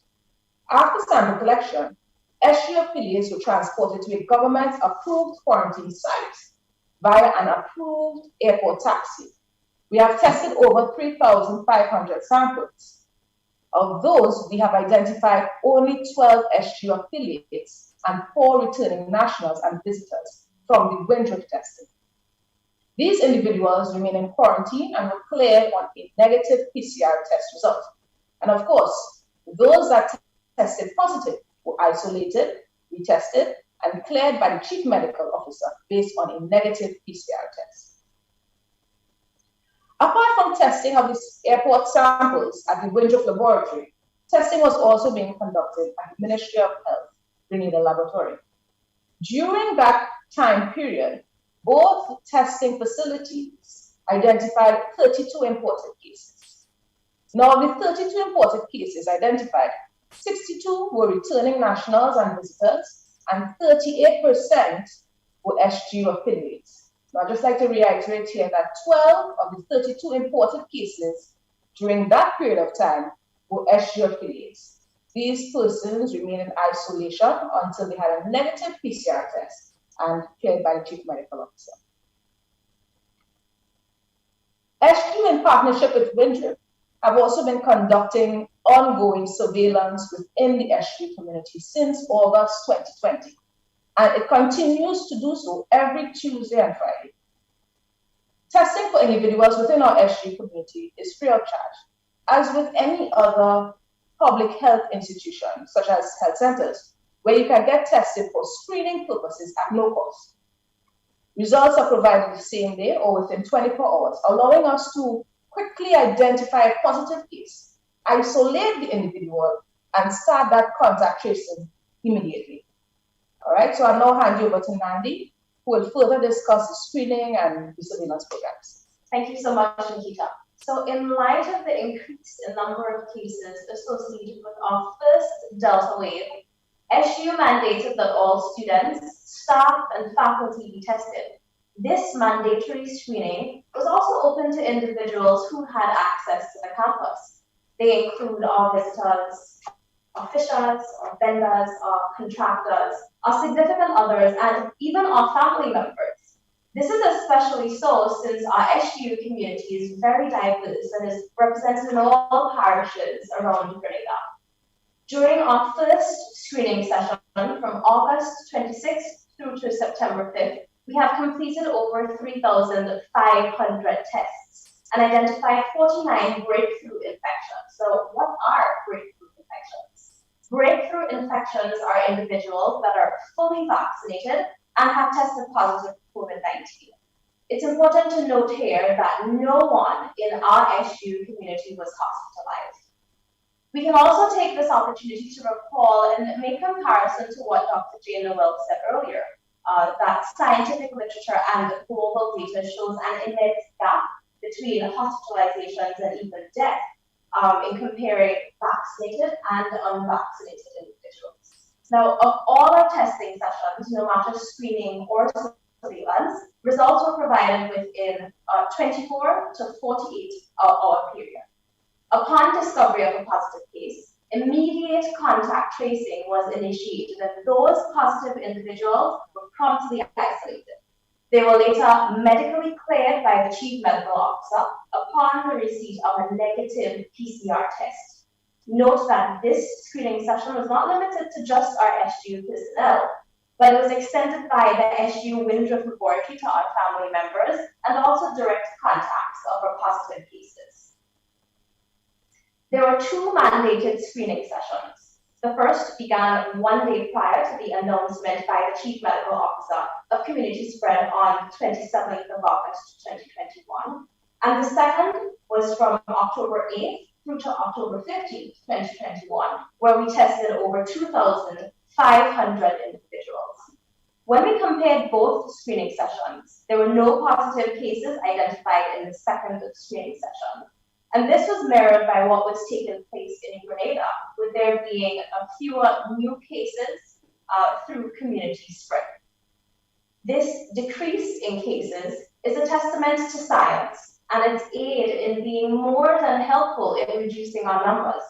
After sample collection, SGU affiliates were transported to a government-approved quarantine site via an approved airport taxi. We have tested over 3,500 samples. Of those, we have identified only 12 SGU affiliates and 4 returning nationals and visitors from the Winthrop testing. These individuals remain in quarantine and were cleared on a negative PCR test result. And of course, those that tested positive were isolated, retested, and cleared by the Chief Medical Officer based on a negative PCR test. Apart from testing of the airport samples at the Winthrop Laboratory, testing was also being conducted at the Ministry of Health, Grenada Laboratory. During that time period, both testing facilities identified 32 imported cases. Now, of the 32 imported cases identified, 62 were returning nationals and visitors, and 38% were SGU affiliates. Now, I'd just like to reiterate here that 12 of the 32 imported cases during that period of time were SGU affiliates. These persons remain in isolation until they had a negative PCR test and cleared by the Chief Medical Officer. SGU, in partnership with Winthrop, have also been conducting ongoing surveillance within the SGU community since August 2020, and it continues to do so every Tuesday and Friday. Testing for individuals within our SGU community is free of charge, as with any other public health institutions, such as health centers, where you can get tested for screening purposes at no cost. Results are provided the same day or within 24 hours, allowing us to quickly identify a positive case, isolate the individual, and start that contact tracing immediately. All right, so I'll now hand you over to Nandi, who will further discuss the screening and the surveillance programs. Thank you so much, Nikita. So in light of the increase in number of cases associated with our first Delta wave, SGU mandated that all students, staff, and faculty be tested. This mandatory screening was also open to individuals who had access to the campus. They include our visitors, our fishers, our vendors, our contractors, our significant others, and even our family members. This is especially so since our SGU community is very diverse and is represented in all parishes around Grenada. During our first screening session from August 26th through to September 5th, we have completed over 3,500 tests and identified 49 breakthrough infections. So what are breakthrough infections? Breakthrough infections are individuals that are fully vaccinated and have tested positive for COVID-19. It's important to note here that no one in our SGU community was hospitalized. We can also take this opportunity to recall and make comparison to what Dr. Jane Noel said earlier, that scientific literature and global data shows an immense gap between hospitalizations and even death in comparing vaccinated and unvaccinated individuals. Now, of all our testing sessions, no matter screening or surveillance, results were provided within 24 to 48 hour period. Upon discovery of a positive case, immediate contact tracing was initiated and those positive individuals were promptly isolated. They were later medically cleared by the Chief Medical Officer upon the receipt of a negative PCR test. Note that this screening session was not limited to just our SGU personnel, but it was extended by the SGU Windruff Laboratory to our family members and also direct contacts of our positive cases. There were 2 mandated screening sessions. The first began 1 day prior to the announcement by the Chief Medical Officer of community spread on 27th of August 2021, and the second was from October 8th through to October 15th, 2021, where we tested over 2,500 individuals. When we compared both screening sessions, there were no positive cases identified in the second screening session. And this was mirrored by what was taking place in Grenada, with there being fewer new cases through community spread. This decrease in cases is a testament to science and its aid in being more than helpful in reducing our numbers.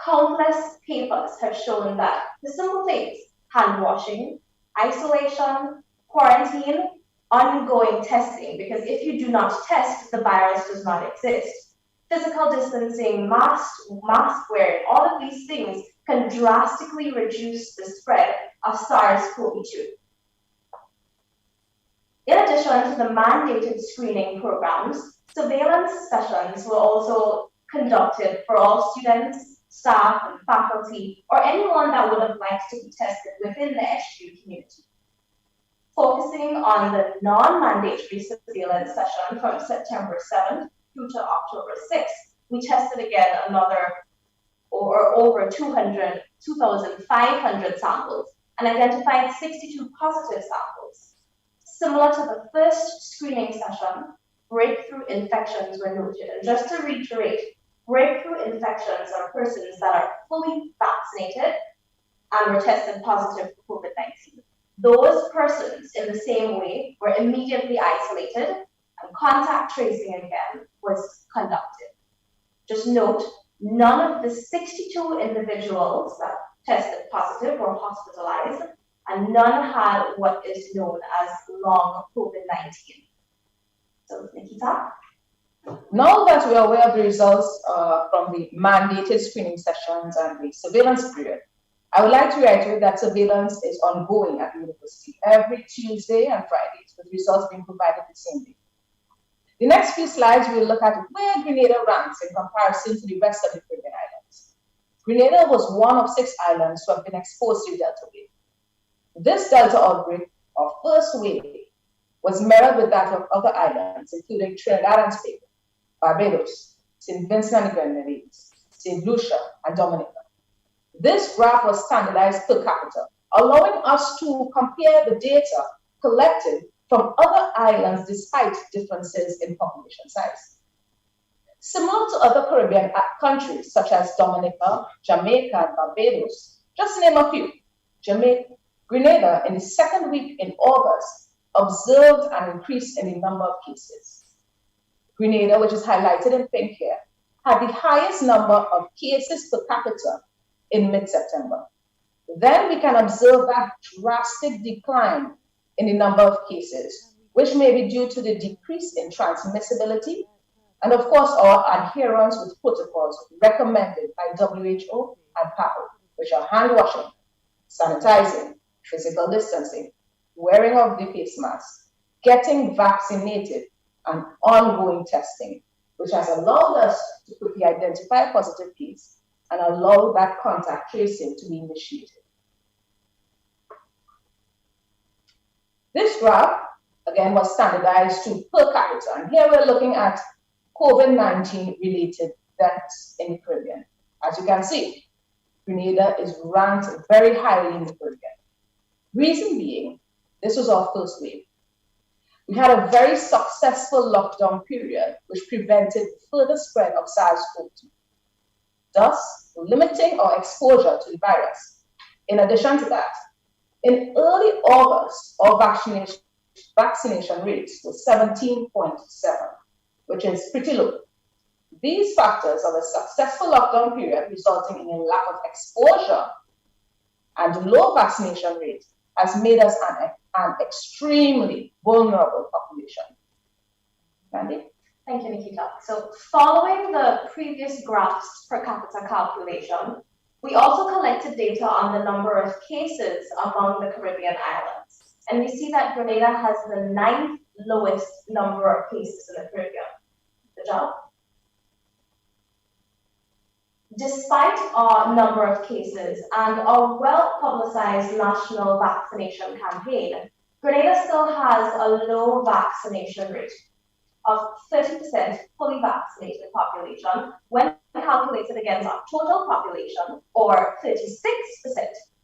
Countless papers have shown that the simple things, hand washing, isolation, quarantine, ongoing testing, because if you do not test, the virus does not exist. Physical distancing, mask wearing, all of these things can drastically reduce the spread of SARS-CoV-2. In addition to the mandated screening programs, surveillance sessions were also conducted for all students, staff, and faculty, or anyone that would have liked to be tested within the SGU community. Focusing on the non-mandatory surveillance session from September 7th through to October 6th, we tested again over 2,500 samples and identified 62 positive samples. Similar to the first screening session, breakthrough infections were noted. And just to reiterate, breakthrough infections are persons that are fully vaccinated and were tested positive for COVID-19. Those persons, in the same way, were immediately isolated and contact tracing again was conducted. Just note, none of the 62 individuals that tested positive were hospitalized, and none had what is known as long COVID-19. So, Nikita? Now that we are aware of the results from the mandated screening sessions and the surveillance period, I would like to reiterate that surveillance is ongoing at the university every Tuesday and Fridays, with results being provided the same day. The next few slides, we'll look at where Grenada ranks in comparison to the rest of the Caribbean islands. Grenada was one of 6 islands to have been exposed to Delta wave. This Delta outbreak, or first wave, was mirrored with that of other islands, including Trinidad and Tobago, Barbados, St. Vincent and the Grenadines, St. Lucia, and Dominica. This graph was standardized per capita, allowing us to compare the data collected from other islands despite differences in population size. Similar to other Caribbean countries such as Dominica, Jamaica, and Barbados, just to name a few, Grenada in the second week in August observed an increase in the number of cases. Grenada, which is highlighted in pink here, had the highest number of cases per capita in mid-September. Then we can observe that drastic decline in the number of cases, which may be due to the decrease in transmissibility and, of course, our adherence with protocols recommended by WHO and PAHO. which are hand washing, sanitizing, physical distancing, wearing of the face mask, getting vaccinated, and ongoing testing, which has allowed us to quickly identify a positive case and allow that contact tracing to be initiated. This graph, again, was standardized to per capita, and here we're looking at COVID-19 related deaths in the Caribbean. As you can see, Grenada is ranked very highly in the Caribbean. Reason being, this was our first wave. We had a very successful lockdown period which prevented further spread of SARS-CoV-2, thus limiting our exposure to the virus. In addition to that, in early August, our vaccination rates were 17.7, which is pretty low. These factors of a successful lockdown period resulting in a lack of exposure and low vaccination rate has made us an extremely vulnerable population. Randy? Thank you, Nikita. So following the previous graphs per capita calculation, we also collected data on the number of cases among the Caribbean islands. And we see that Grenada has the 9th lowest number of cases in the Caribbean. Good job. Despite our number of cases and our well-publicized national vaccination campaign, Grenada still has a low vaccination rate of 30% fully vaccinated population when calculated against our total population, or 36%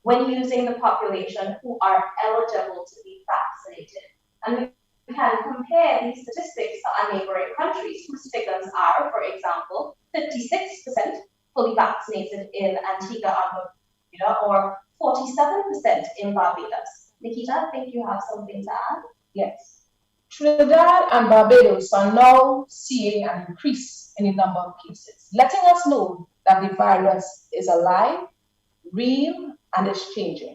when using the population who are eligible to be vaccinated. And we can compare these statistics to our neighboring countries whose figures are, for example, 56% fully vaccinated in Antigua and Barbuda, or 47% in Barbados. Nikita, I think you have something to add? Yes. Trinidad and Barbados are now seeing an increase in the number of cases, letting us know that the virus is alive, real, and is changing.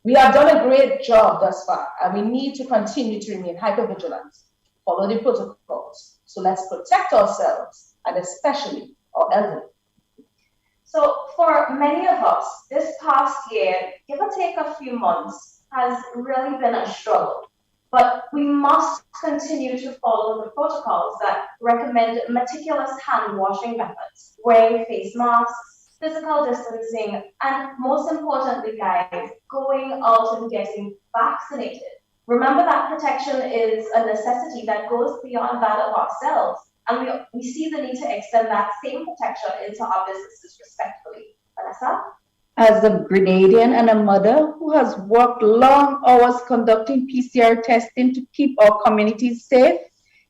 We have done a great job thus far, and we need to continue to remain hypervigilant, follow the protocols. So let's protect ourselves, and especially our elderly. So for many of us, this past year, give or take a few months, has really been a struggle. But we must continue to follow the protocols that recommend meticulous hand washing methods, wearing face masks, physical distancing, and most importantly, guys, going out and getting vaccinated. Remember that protection is a necessity that goes beyond that of ourselves. And we see the need to extend that same protection into our businesses respectfully. Vanessa? As a Grenadian and a mother who has worked long hours conducting PCR testing to keep our communities safe,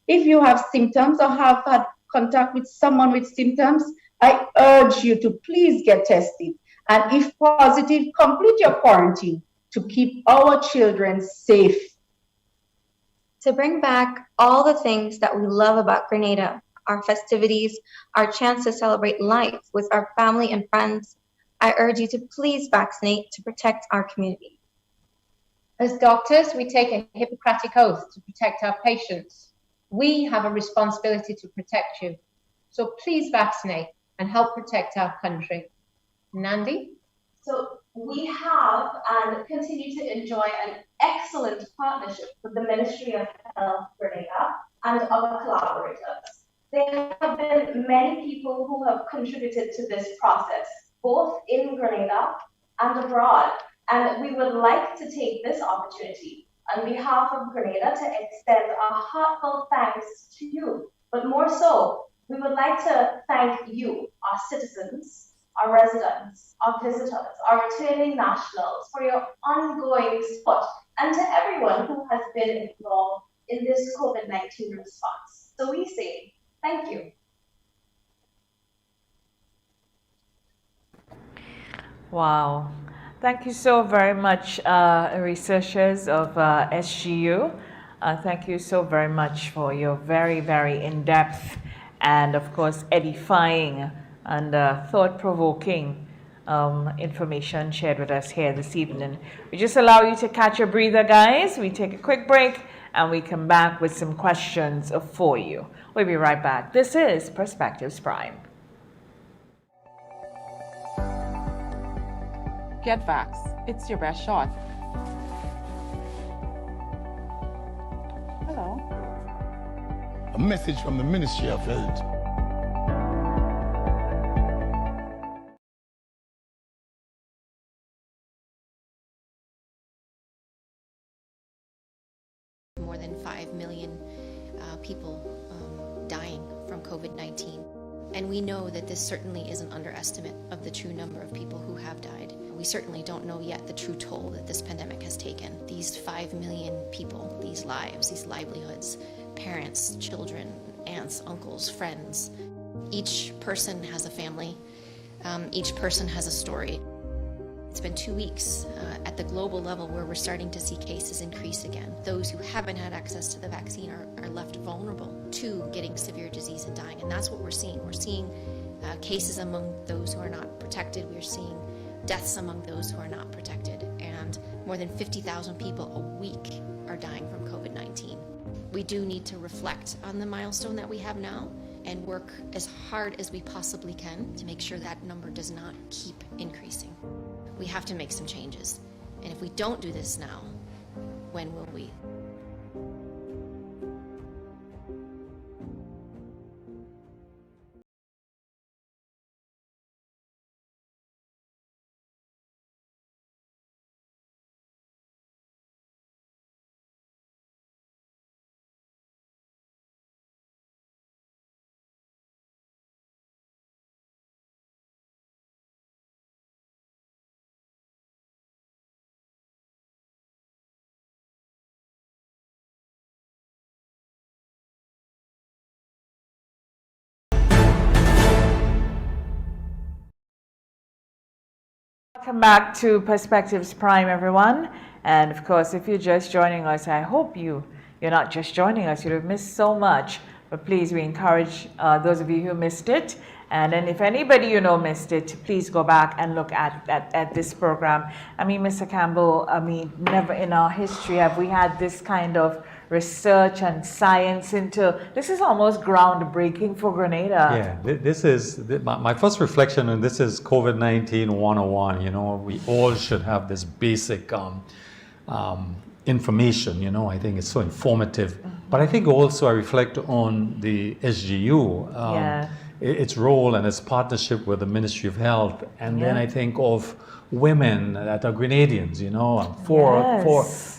if you have symptoms or have had contact with someone with symptoms, I urge you to please get tested. And if positive, complete your quarantine to keep our children safe. To bring back all the things that we love about Grenada, our festivities, our chance to celebrate life with our family and friends, I urge you to please vaccinate to protect our community. As doctors, we take a Hippocratic oath to protect our patients. We have a responsibility to protect you. So please vaccinate and help protect our country. Nandi? So we have and continue to enjoy an excellent partnership with the Ministry of Health Grenada and other collaborators. There have been many people who have contributed to this process, both in Grenada and abroad. And we would like to take this opportunity on behalf of Grenada to extend a heartfelt thanks to you. But more so, we would like to thank you, our citizens, our residents, our visitors, our returning nationals for your ongoing support, and to everyone who has been involved in this COVID-19 response. So we say thank you. Wow. Thank you so very much, researchers of SGU. Thank you so very much for your very, very in-depth and, of course, edifying and thought-provoking information shared with us here this evening. We just allow you to catch a breather, guys. We take a quick break and we come back with some questions for you. We'll be right back. This is Perspectives Prime. Get vax. It's your best shot. Hello. A message from the Ministry of Health. More than 5 million people dying from COVID-19. And we know that this certainly is an underestimate of the true number of people who have died. We certainly don't know yet the true toll that this pandemic has taken. These 5 million people, these lives, these livelihoods, parents, children, aunts, uncles, friends. Each person has a family. Each person has a story. It's been 2 weeks at the global level where we're starting to see cases increase again. Those who haven't had access to the vaccine are left vulnerable to getting severe disease and dying, and that's what we're seeing. We're seeing cases among those who are not protected. We're seeing deaths among those who are not protected, and more than 50,000 people a week are dying from COVID-19. We do need to reflect on the milestone that we have now and work as hard as we possibly can to make sure that number does not keep increasing. We have to make some changes. And if we don't do this now, when will we? Welcome back to Perspectives Prime, everyone. And of course, if you're just joining us, I hope you're not just joining us. You'd have missed so much. But please, we encourage those of you who missed it. And then if anybody you know missed it, please go back and look at this program. I mean, Mr. Campbell, I mean, never in our history have we had this kind of research and science into this. Is almost groundbreaking for Grenada. Yeah, this is my first reflection, and this is COVID-19 101. You know, we all should have this basic information. You know, I think it's so informative. But I think also I reflect on the SGU, its role and its partnership with the Ministry of Health, and then I think of women that are Grenadians, you know,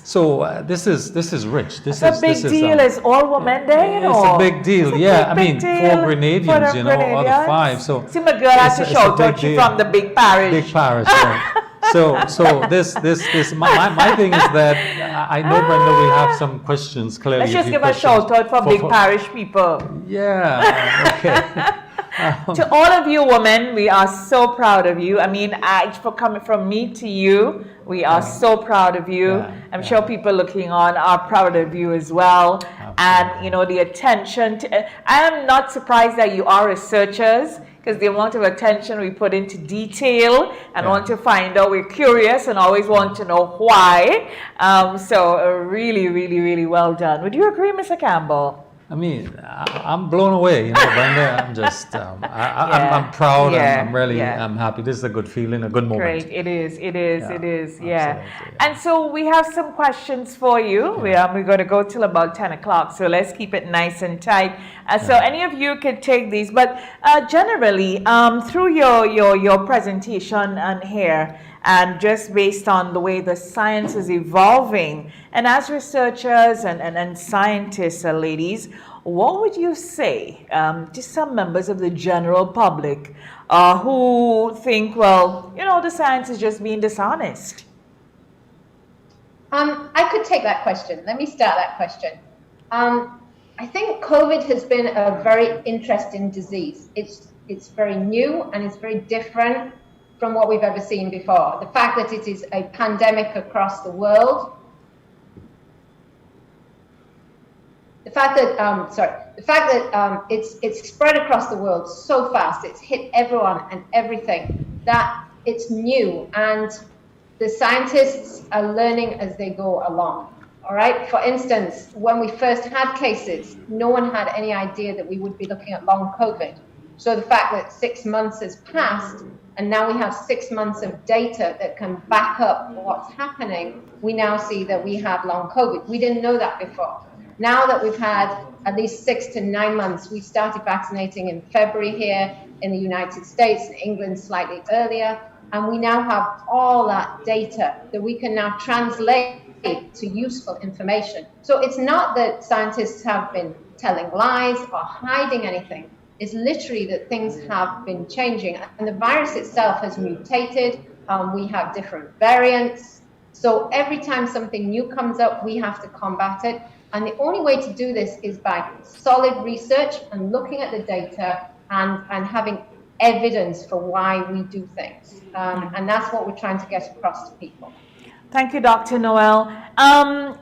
so this is rich. This is a big deal. It's all women day, you know. It's a big deal. Yeah, I mean, 4 Grenadians, you know, out of 5. So see, my girl has to shout out you from the big parish. Big parish. Yeah. So this my thing is that I know, Brenda, we have some questions. Clearly, let's just give a shout out for big parish people. Yeah. Okay. To all of you women, we are so proud of you. I mean, for coming from me to you, we are so proud of you. I'm sure people looking on are proud of you as well. Absolutely. And, you know, the attention to, I am not surprised that you are researchers, because the amount of attention we put into detail and want to find out, we're curious and always want to know why. So really, really, really well done. Would you agree, Mr. Campbell? I mean, I'm blown away, you know, Brenda. I'm just, I'm proud. I'm really, I'm happy. This is a good feeling, a good moment. Great, it is. And so we have some questions for you. We're going to go till about 10 o'clock, so let's keep it nice and tight. So any of you could take these, but generally, through your presentation and here, and just based on the way the science is evolving, and as researchers and scientists, ladies, what would you say to some members of the general public who think, well, you know, the science is just being dishonest? I could take that question. Let me start that question. I think COVID has been a very interesting disease. It's very new and it's very different from what we've ever seen before. The fact that it is a pandemic across the world, the fact that it's spread across the world so fast, it's hit everyone and everything, that it's new, and the scientists are learning as they go along. All right. For instance, when we first had cases, no one had any idea that we would be looking at long COVID. So the fact that 6 months has passed and now we have 6 months of data that can back up what's happening, we now see that we have long COVID. We didn't know that before. Now that we've had at least 6 to 9 months, we started vaccinating in February here in the United States, in England slightly earlier, and we now have all that data that we can now translate to useful information. So it's not that scientists have been telling lies or hiding anything. It's literally that things have been changing, and the virus itself has mutated. We have different variants. So every time something new comes up, we have to combat it. And the only way to do this is by solid research and looking at the data and having evidence for why we do things. And that's what we're trying to get across to people. Thank you, Dr. Noel.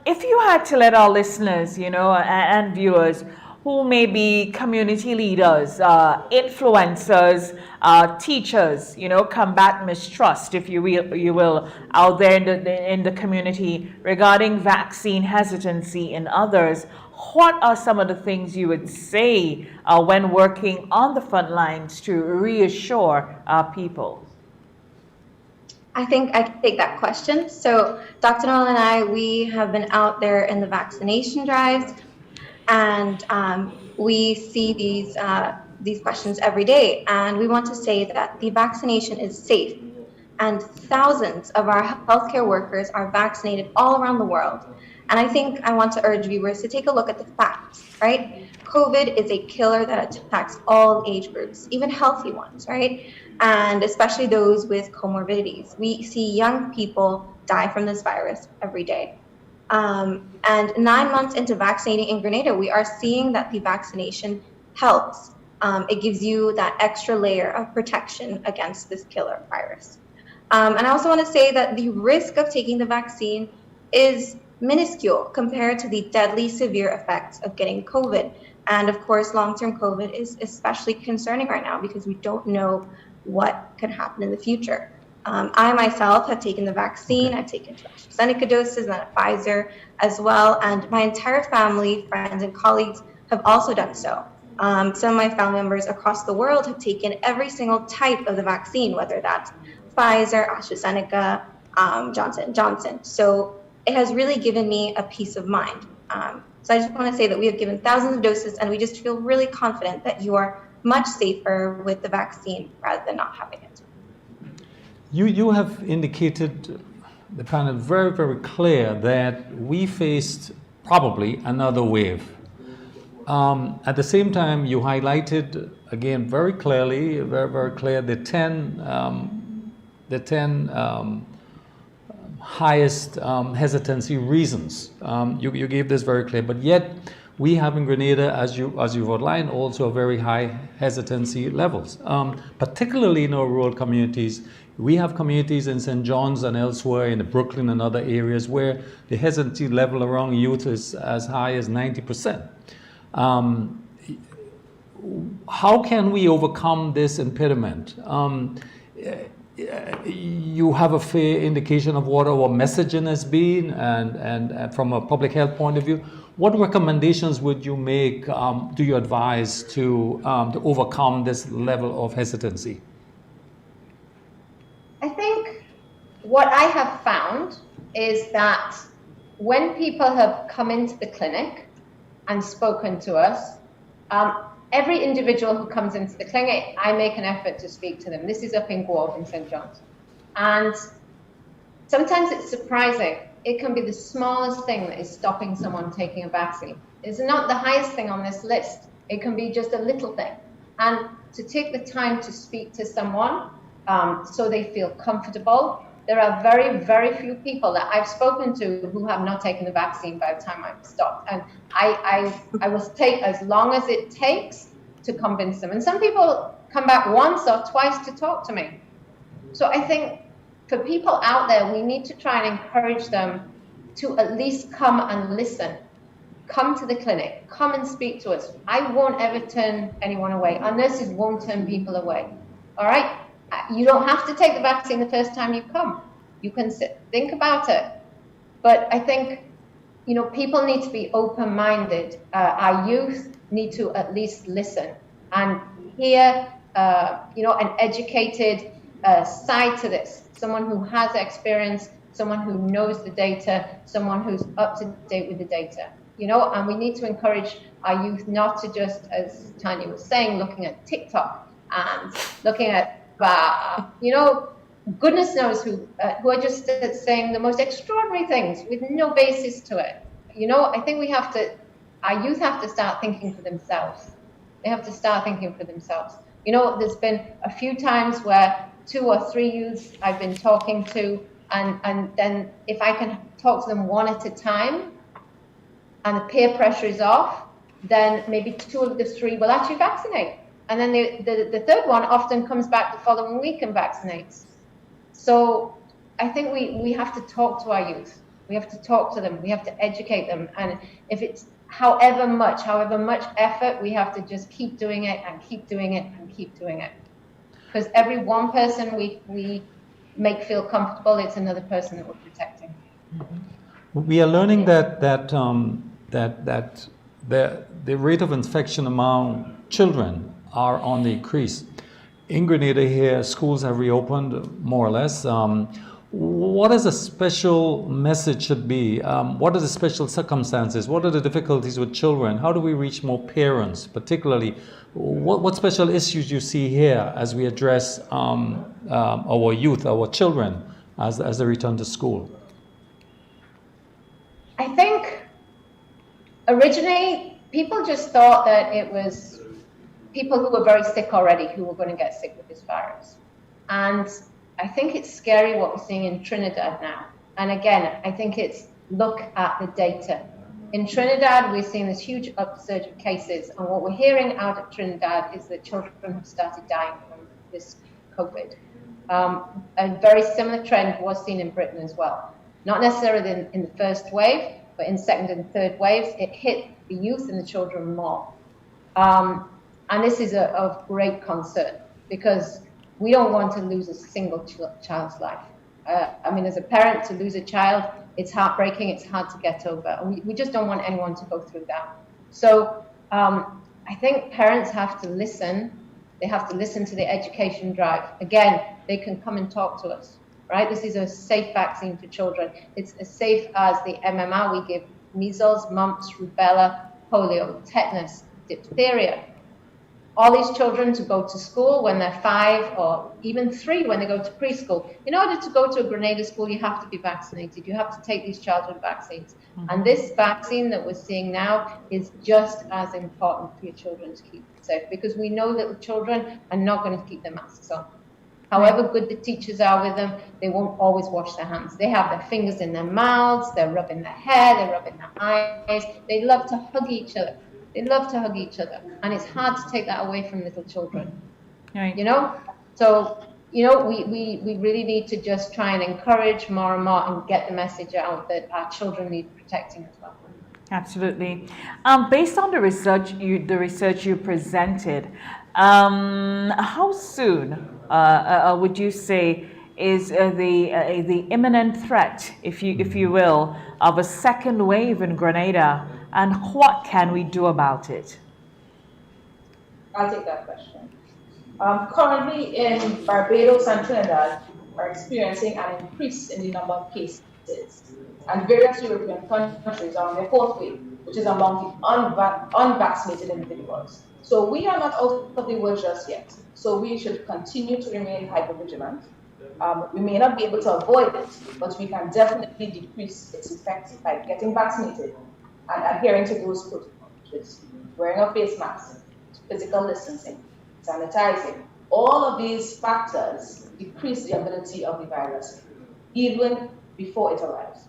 If you had to let our listeners, and viewers who may be community leaders, influencers, teachers, combat mistrust, if you will, out there in the community regarding vaccine hesitancy in others, what are some of the things you would say when working on the front lines to reassure people? I think I can take that question. So Dr. Noel and I, we have been out there in the vaccination drives, and we see these questions every day. And we want to say that the vaccination is safe, and thousands of our healthcare workers are vaccinated all around the world. And I think I want to urge viewers to take a look at the facts, right? COVID is a killer that attacks all age groups, even healthy ones, right? And especially those with comorbidities. We see young people die from this virus every day. And 9 months into vaccinating in Grenada, we are seeing that the vaccination helps. It gives you that extra layer of protection against this killer virus. And I also want to say that the risk of taking the vaccine is minuscule compared to the deadly severe effects of getting COVID. And of course, long-term COVID is especially concerning right now because we don't know what could happen in the future. I myself have taken the vaccine. I've taken 2 AstraZeneca doses and a Pfizer as well. And my entire family, friends, and colleagues have also done so. Some of my family members across the world have taken every single type of the vaccine, whether that's Pfizer, AstraZeneca, Johnson & Johnson. So it has really given me a peace of mind. So I just want to say that we have given thousands of doses, and we just feel really confident that you are much safer with the vaccine rather than not having it. You have indicated the kind of very, very clear that we faced probably another wave. At the same time, you highlighted again very clearly, very, very clear, the 10 highest hesitancy reasons. You gave this very clear, but yet we have in Grenada, as you've outlined, also very high hesitancy levels, particularly in our rural communities. We have communities in St. John's and elsewhere in Brooklyn and other areas where the hesitancy level around youth is as high as 90%. How can we overcome this impediment? You have a fair indication of what our messaging has been, and from a public health point of view, what recommendations would you make, do you advise to overcome this level of hesitancy? I think what I have found is that when people have come into the clinic and spoken to us, every individual who comes into the clinic, I make an effort to speak to them. This is up in Guelph in St. John's. And sometimes it's surprising. It can be the smallest thing that is stopping someone taking a vaccine. It's not the highest thing on this list. It can be just a little thing. And to take the time to speak to someone so they feel comfortable. There are very, very few people that I've spoken to who have not taken the vaccine by the time I've stopped. And I will take as long as it takes to convince them. And some people come back once or twice to talk to me. So I think for people out there, we need to try and encourage them to at least come and listen. Come to the clinic, come and speak to us. I won't ever turn anyone away. Our nurses won't turn people away. All right? You don't have to take the vaccine the first time you come. You can think about it. But I think, people need to be open-minded. Our youth need to at least listen. And hear, an educated side to this, someone who has experience, someone who knows the data, someone who's up to date with the data, and we need to encourage our youth not to just, as Tanya was saying, looking at TikTok and looking at, goodness knows who are just saying the most extraordinary things with no basis to it. I think our youth have to start thinking for themselves. They have to start thinking for themselves. There's been a few times where 2 or 3 youths I've been talking to, and then if I can talk to them one at a time and the peer pressure is off, then maybe 2 of the 3 will actually vaccinate. And then the third one often comes back the following week and vaccinates. So I think we have to talk to our youth. We have to talk to them. We have to educate them. And if it's however much effort, we have to just keep doing it and keep doing it and keep doing it. Because every one person we make feel comfortable, it's another person that we're protecting. We are learning that the rate of infection among children are on the increase. In Grenada here, schools have reopened more or less. What is a special message should be? What are the special circumstances? What are the difficulties with children? How do we reach more parents, particularly? What special issues you see here as we address our youth, our children, as they return to school? I think originally people just thought that it was people who were very sick already who were going to get sick with this virus. And I think it's scary what we're seeing in Trinidad now. And again, I think it's look at the data. In Trinidad, we're seeing this huge upsurge of cases. And what we're hearing out of Trinidad is that children have started dying from this COVID. A very similar trend was seen in Britain as well. Not necessarily in the first wave, but in second and third waves, it hit the youth and the children more. And this is of great concern because we don't want to lose a single child's life. As a parent, to lose a child, it's heartbreaking, it's hard to get over. And we just don't want anyone to go through that. So I think parents have to listen. They have to listen to the education drive. Again, they can come and talk to us, right? This is a safe vaccine for children. It's as safe as the MMR we give: measles, mumps, rubella, polio, tetanus, diphtheria. All these children to go to school when they're 5 or even 3 when they go to preschool. In order to go to a Grenada school, you have to be vaccinated. You have to take these childhood vaccines. Mm-hmm. And this vaccine that we're seeing now is just as important for your children to keep safe, because we know that the children are not going to keep their masks on. However good the teachers are with them, they won't always wash their hands. They have their fingers in their mouths, they're rubbing their hair, they're rubbing their eyes. They love to hug each other. They love to hug each other, and it's hard to take that away from little children. Right. So we really need to just try and encourage more and more and get the message out that our children need protecting as well. Absolutely. Based on the research you presented, how soon would you say is the imminent threat, if you will, of a second wave in Grenada, and what can we do about it? I'll take that question. Currently in Barbados and Trinidad are experiencing an increase in the number of cases, and various European countries are on their 4th wave, which is among the unvaccinated individuals. So we are not out of the woods just yet. So we should continue to remain hypervigilant. We may not be able to avoid it, but we can definitely decrease its effect by getting vaccinated and adhering to those protocols, wearing a face mask, physical distancing, sanitizing. All of these factors decrease the ability of the virus, even before it arrives.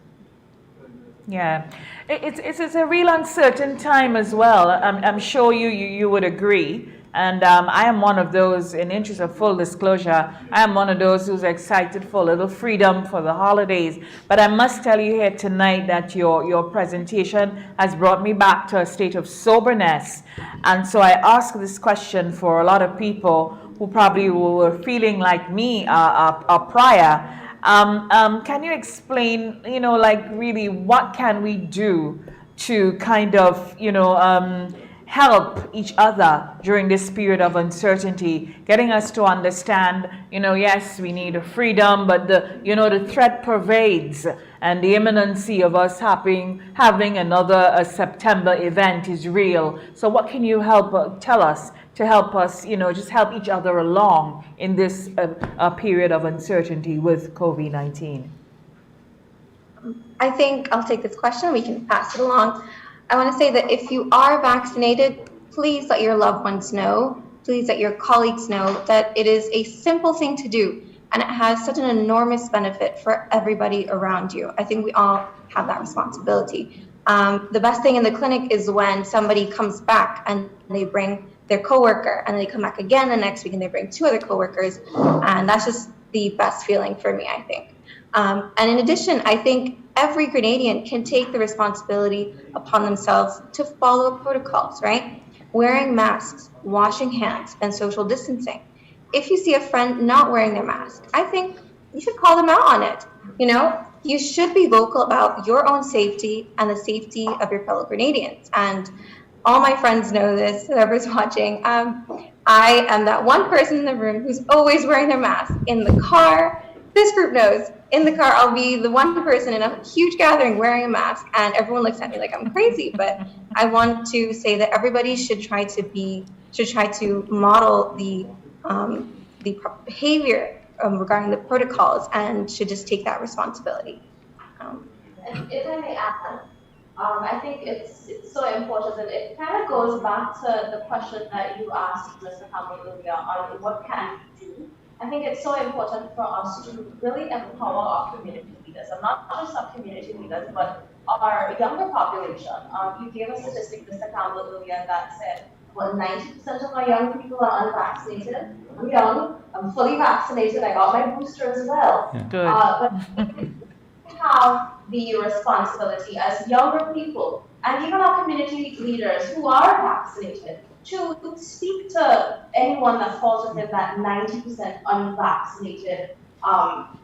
Yeah, it's a real uncertain time as well. I'm sure you would agree. And I am one of those, in interest of full disclosure, I am one of those who's excited for a little freedom for the holidays. But I must tell you here tonight that your presentation has brought me back to a state of soberness. And so I ask this question for a lot of people who probably were feeling like me prior. Can you explain, really what can we do to kind of, help each other during this period of uncertainty, getting us to understand, yes, we need freedom, but the threat pervades, and the imminency of us having another September event is real. So what can you tell us to help us, just help each other along in this period of uncertainty with COVID-19? I think I'll take this question. We can pass it along. I want to say that if you are vaccinated, please let your loved ones know. Please let your colleagues know that it is a simple thing to do, and it has such an enormous benefit for everybody around you. I think we all have that responsibility. The best thing in the clinic is when somebody comes back and they bring their coworker, and they come back again the next week and they bring 2 other coworkers, and that's just the best feeling for me, I think. And in addition, I think every Grenadian can take the responsibility upon themselves to follow protocols, right? Wearing masks, washing hands, and social distancing. If you see a friend not wearing their mask, I think you should call them out on it. You should be vocal about your own safety and the safety of your fellow Grenadians. And all my friends know this, whoever's watching. I am that one person in the room who's always wearing their mask. In the car, this group knows, in the car, I'll be the one person in a huge gathering wearing a mask, and everyone looks at me like I'm crazy. But I want to say that everybody should try to model the behavior regarding the protocols, and should just take that responsibility. And if I may add, I think it's so important, and it kind of goes back to the question that you asked, Mr. Campbell, earlier on what can we do. I think it's so important for us to really empower our community leaders, and not just our community leaders, but our younger population. You gave a statistic, Mr. Campbell, earlier that said, well, 90% of our young people are unvaccinated. I'm young, I'm fully vaccinated, I got my booster as well. Yeah. Good. But we have the responsibility as younger people, and even our community leaders who are vaccinated, to speak to anyone that falls within that 90% unvaccinated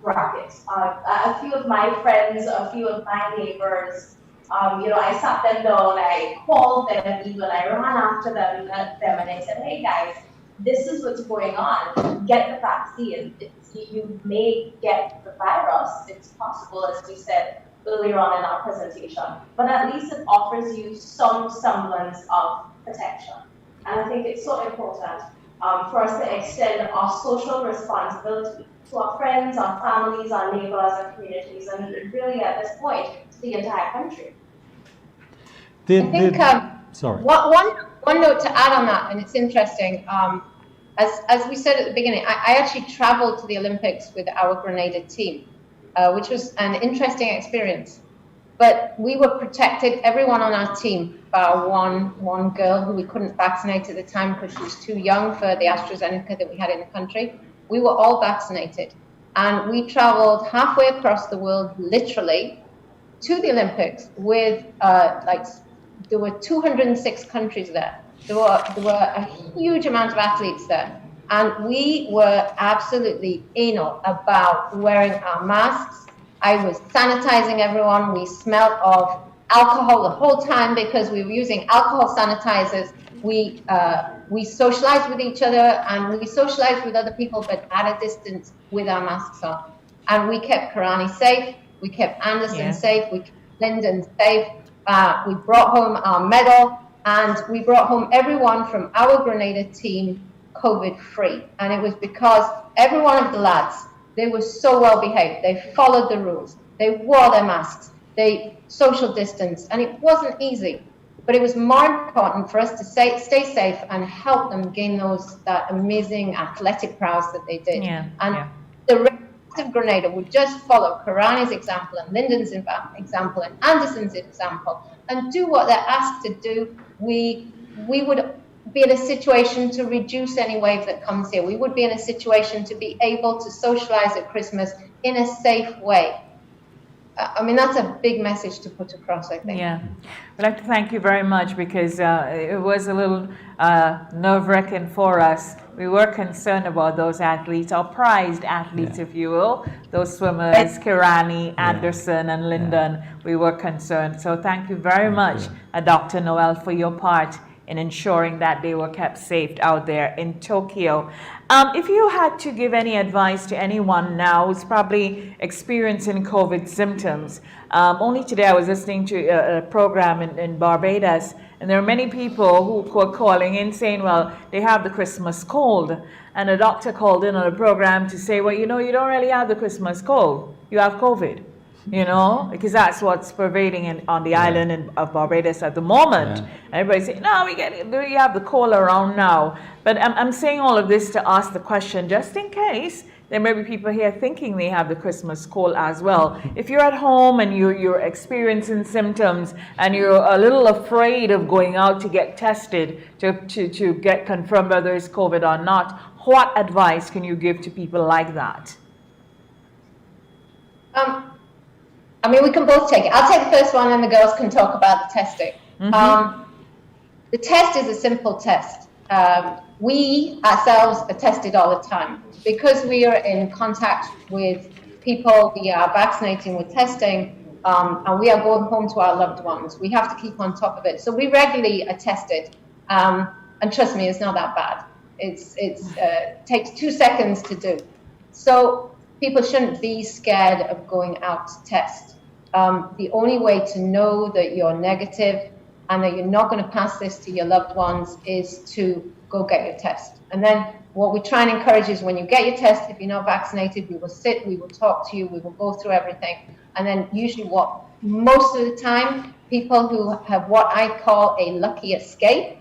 bracket. A few of my friends, a few of my neighbors, I sat them down, I called them, even I ran after them and I said, hey guys, this is what's going on. Get the vaccine. You may get the virus. It's possible, as we said earlier on in our presentation, but at least it offers you some semblance of protection. And I think it's so important for us to extend our social responsibility to our friends, our families, our neighbors, our communities, and really at this point, to the entire country. I think sorry. One note to add on that, and it's interesting, as we said at the beginning, I actually traveled to the Olympics with our Grenada team, which was an interesting experience. But we were protected, everyone on our team, bar one girl who we couldn't vaccinate at the time because she was too young for the AstraZeneca that we had in the country. We were all vaccinated. And we traveled halfway across the world, literally, to the Olympics with, there were 206 countries there. There were a huge amount of athletes there. And we were absolutely anal about wearing our masks. I was sanitizing everyone. We smelled of alcohol the whole time because we were using alcohol sanitizers. We socialized with each other, and we socialized with other people, but at a distance with our masks on. And we kept Karani safe. We kept Anderson safe. We kept Lyndon safe. We brought home our medal, and we brought home everyone from our Grenada team COVID-free. And it was because every one of the lads, they were so well behaved. They followed the rules. They wore their masks. They social distanced, and it wasn't easy. But it was more important for us to stay safe and help them gain that amazing athletic prowess that they did. The rest of Grenada would just follow Karani's example and Lyndon's example and Anderson's example and do what they're asked to do. We would be in a situation to reduce any wave that comes here. We would be in a situation to be able to socialize at Christmas in a safe way. I mean, that's a big message to put across, I think. Yeah. I'd like to thank you very much, because it was a little nerve-wracking for us. We were concerned about those athletes, our prized athletes, if you will, those swimmers, Kirani, Anderson, and Lyndon. We were concerned. So thank you very much, Dr. Noel, for your part in ensuring that they were kept safe out there in Tokyo. If you had to give any advice to anyone now who's probably experiencing COVID symptoms, only today I was listening to a program in Barbados, and there are many people who were calling in saying, well, they have the Christmas cold. And a doctor called in on a program to say, well, you know, you don't really have the Christmas cold. You have COVID, you know, because that's what's pervading on the island of Barbados at the moment. Yeah. Everybody's saying, no, we have the cold around now. But I'm saying all of this to ask the question, just in case there may be people here thinking they have the Christmas cold as well. If you're at home and you're experiencing symptoms and you're a little afraid of going out to get tested to get confirmed whether it's COVID or not, what advice can you give to people like that? I mean, we can both take it. I'll take the first one and the girls can talk about the testing. The test is a simple test. We ourselves are tested all the time. Because we are in contact with people, we are vaccinating with testing, and we are going home to our loved ones. We have to keep on top of it. So we regularly are tested. And trust me, it's not that bad. It takes 2 seconds to do. So people shouldn't be scared of going out to test. The only way to know that you're negative and that you're not going to pass this to your loved ones is to go get your test. And then what we try and encourage is when you get your test, if you're not vaccinated, we will sit, we will talk to you, we will go through everything. And then usually most of the time, people who have what I call a lucky escape,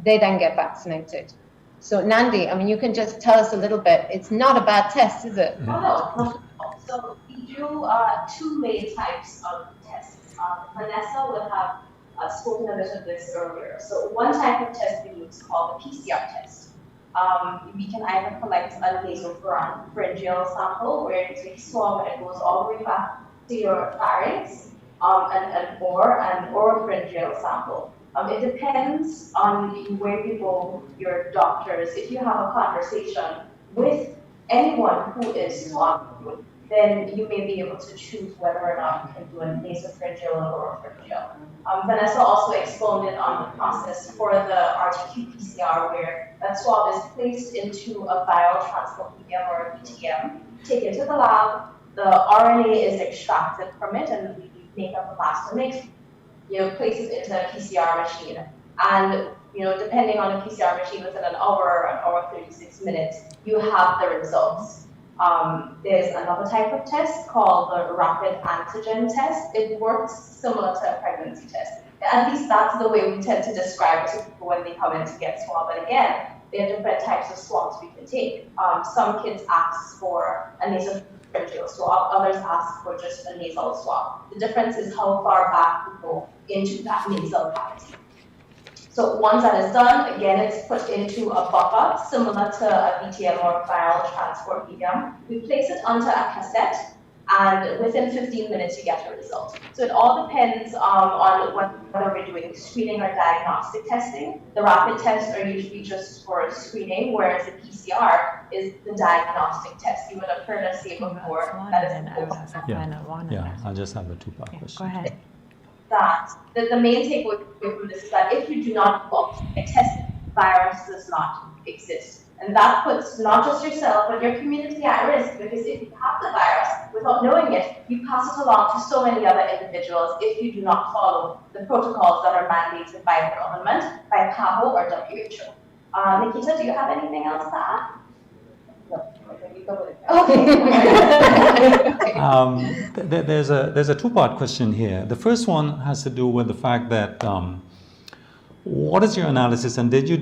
they then get vaccinated. So Nandi, I mean, you can just tell us a little bit. It's not a bad test, is it? No. So we do 2 main types of tests. Vanessa would have spoken a bit of this earlier. So one type of test we use called the PCR test. We can either collect a nasopharyngeal sample where you take swab and it goes all the way back to your pharynx, or an oropharyngeal sample. It depends on where you go, your doctors. If you have a conversation with anyone who is swabbed, then you may be able to choose whether or not you can do a nasopharyngeal or oropharyngeal. Vanessa also expounded on the process for the RT-qPCR, where that swab is placed into a viral transport medium or a VTM, taken to the lab, the RNA is extracted from it, and we make up a master mix, place it into a PCR machine. And, depending on the PCR machine, within an hour or an hour 36 minutes, you have the results. There's another type of test called the rapid antigen test. It works similar to a pregnancy test. At least that's the way we tend to describe it to people when they come in to get swabbed. But again, there are different types of swabs we can take. Some kids ask for a nasopharyngeal swab, others ask for just a nasal swab. The difference is how far back we go into that nasal cavity. So once that is done, again, it's put into a buffer similar to a VTM or viral transport medium. We place it onto a cassette, and within 15 minutes, you get a result. So it all depends on whether we're doing screening or diagnostic testing. The rapid tests are usually just for screening, whereas the PCR is the diagnostic test. You would have heard us say before that is I'll just have a 2-part question. Go ahead. That the main takeaway from this is that if you do not go and test, virus does not exist. And that puts not just yourself, but your community at risk, because if you have the virus without knowing it, you pass it along to so many other individuals if you do not follow the protocols that are mandated by the government, by PAHO or WHO. Nikita, do you have anything else to add? There's a 2-part question here. The first one has to do with the fact that what is your analysis, and did you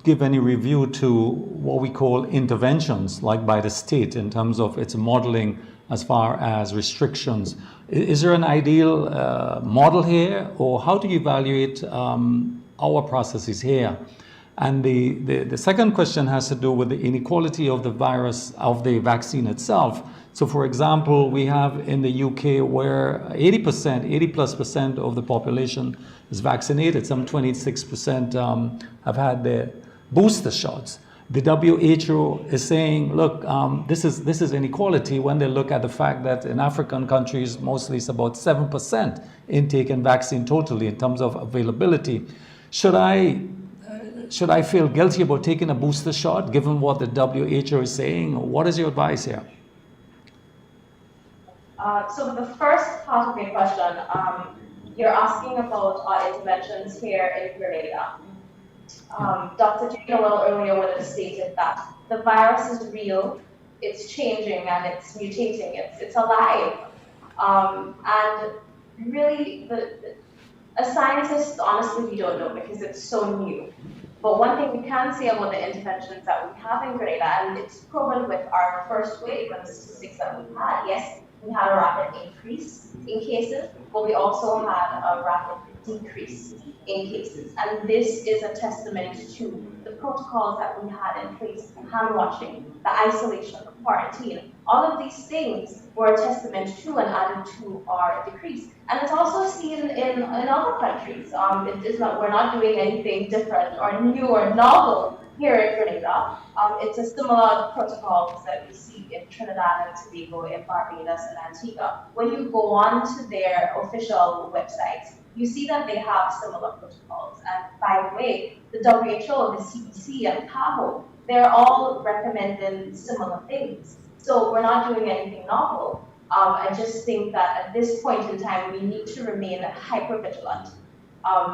give any review to what we call interventions, like by the state, in terms of its modeling as far as restrictions? Is there an ideal model here, or how do you evaluate our processes here? And the second question has to do with the inequality of the virus, of the vaccine itself. So for example, we have in the UK where 80% of the population is vaccinated. Some 26% have had their booster shots. The WHO is saying, look, this is inequality when they look at the fact that in African countries, mostly it's about 7% intake in vaccine totally in terms of availability. Should I feel guilty about taking a booster shot, given what the WHO is saying? What is your advice here? So the first part of your question, you're asking about our interventions here in Grenada. Dr. Jane Noel earlier would have stated that the virus is real, it's changing and it's mutating, it's alive. And really, as scientists, honestly, we don't know because it's so new. But one thing we can say about the interventions that we have in Grenada, and it's proven with our first wave and the statistics that we had, yes, we had a rapid increase in cases, but we also had a rapid decrease in cases. And this is a testament to the protocols that we had in place, hand washing, the isolation, the quarantine. All of these things were a testament to and added to our decrease. And it's also seen in other countries. We're not doing anything different or new or novel here in Grenada. It's a similar protocols that we see in Trinidad and Tobago, in Barbados and Antigua. When you go on to their official websites, you see that they have similar protocols. And by the way, the WHO, the CDC, and PAHO, they're all recommending similar things. So we're not doing anything novel. I just think that at this point in time, we need to remain hyper-vigilant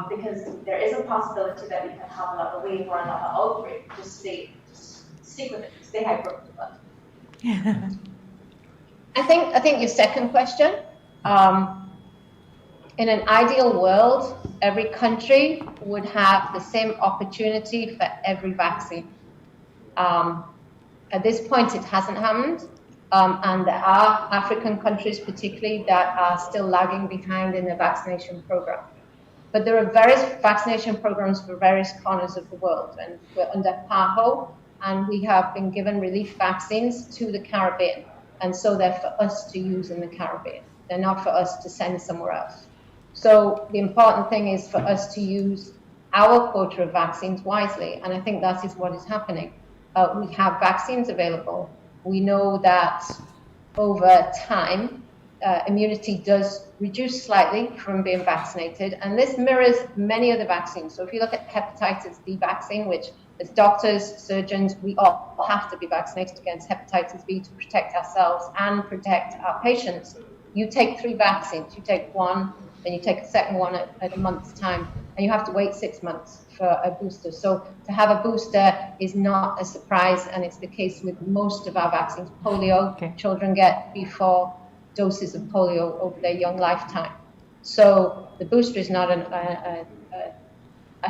because there is a possibility that we can have another wave or another outbreak. Just stick with it, stay hyper-vigilant. I think your second question, in an ideal world, every country would have the same opportunity for every vaccine. At this point, it hasn't happened. And there are African countries particularly that are still lagging behind in the vaccination program. But there are various vaccination programs for various corners of the world. And we're under PAHO, and we have been given relief vaccines to the Caribbean. And so they're for us to use in the Caribbean. They're not for us to send somewhere else. So the important thing is for us to use our quota of vaccines wisely. And I think that is what is happening. We have vaccines available. We know that over time, immunity does reduce slightly from being vaccinated. And this mirrors many of the vaccines. So if you look at hepatitis B vaccine, which as doctors, surgeons, we all have to be vaccinated against hepatitis B to protect ourselves and protect our patients. You take 3 vaccines. You take one, then you take a second one at a month's time, and you have to wait 6 months for a booster. So to have a booster is not a surprise, and it's the case with most of our vaccines. Polio, children get 4 doses of polio over their young lifetime. So the booster is not a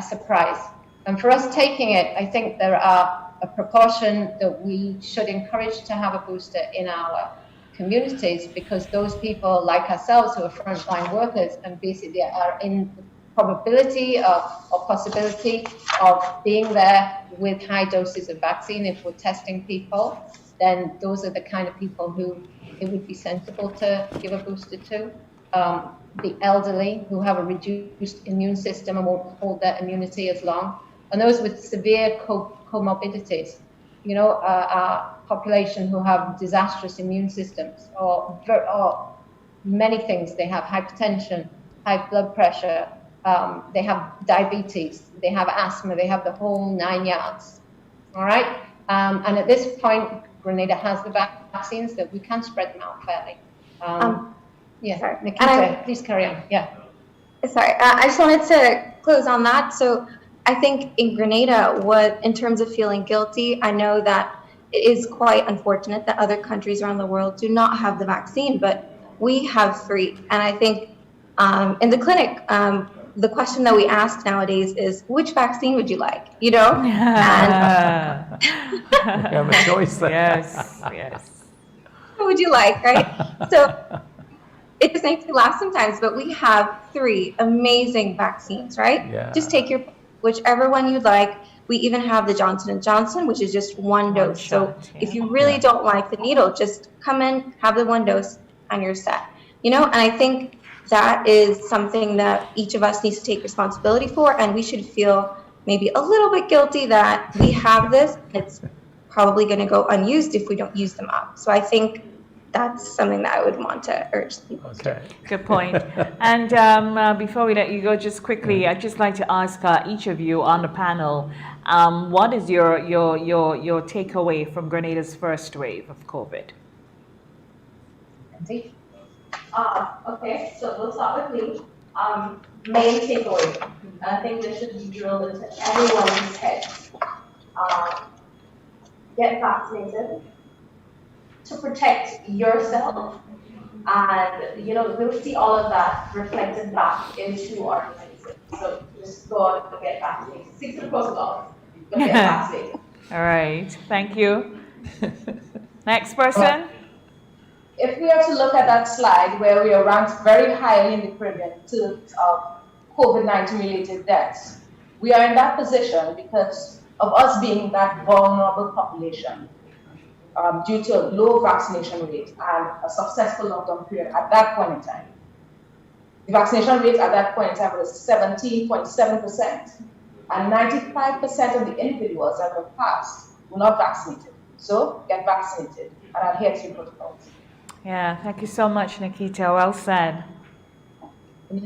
surprise. And for us taking it, I think there are a proportion that we should encourage to have a booster in our communities, because those people like ourselves who are frontline workers and basically are in the probability or possibility of being there with high doses of vaccine, if we're testing people, then those are the kind of people who it would be sensible to give a booster to. The elderly who have a reduced immune system and won't hold their immunity as long, and those with severe comorbidities. You know, our population who have disastrous immune systems or many things. They have hypertension, high blood pressure, they have diabetes, they have asthma, they have the whole 9 yards. All right. And at this point, Grenada has the vaccines that we can spread them out fairly. Yeah, Nikita, please carry on. Yeah. Sorry, I just wanted to close on that. So I think in Grenada, in terms of feeling guilty, I know that it is quite unfortunate that other countries around the world do not have the vaccine, but we have 3. And I think in the clinic, the question that we ask nowadays is, which vaccine would you like? You know? And we have a choice there. Yes, yes. What would you like, right? So it just makes me laugh sometimes, but we have 3 amazing vaccines, right? Yeah. Just take whichever one you'd like. We even have the Johnson & Johnson, which is just 1 dose. So if you really don't like the needle, just come in, have the 1 dose, and you're set. You know, and I think that is something that each of us needs to take responsibility for, and we should feel maybe a little bit guilty that we have this. It's probably going to go unused if we don't use them up. So I think that's something that I would want to urge people to do. Good point. And before we let you go, just quickly, I'd just like to ask each of you on the panel, what is your takeaway from Grenada's first wave of COVID? Okay, so we'll start with me. Main takeaway. I think this should be drilled into everyone's head. Get vaccinated to protect yourself, and we'll see all of that reflected back into our lives. So just go out and get vaccinated. 6 to the protocol, but get vaccinated. All right, thank you. Next person. If we are to look at that slide where we are ranked very highly in the Caribbean in terms of COVID-19 related deaths, we are in that position because of us being that vulnerable population due to a low vaccination rate and a successful lockdown period at that point in time. The vaccination rate at that point in time was 17.7%, and 95% of the individuals that were passed were not vaccinated. So get vaccinated and adhere to protocols. Yeah, thank you so much, Nikita. Well said.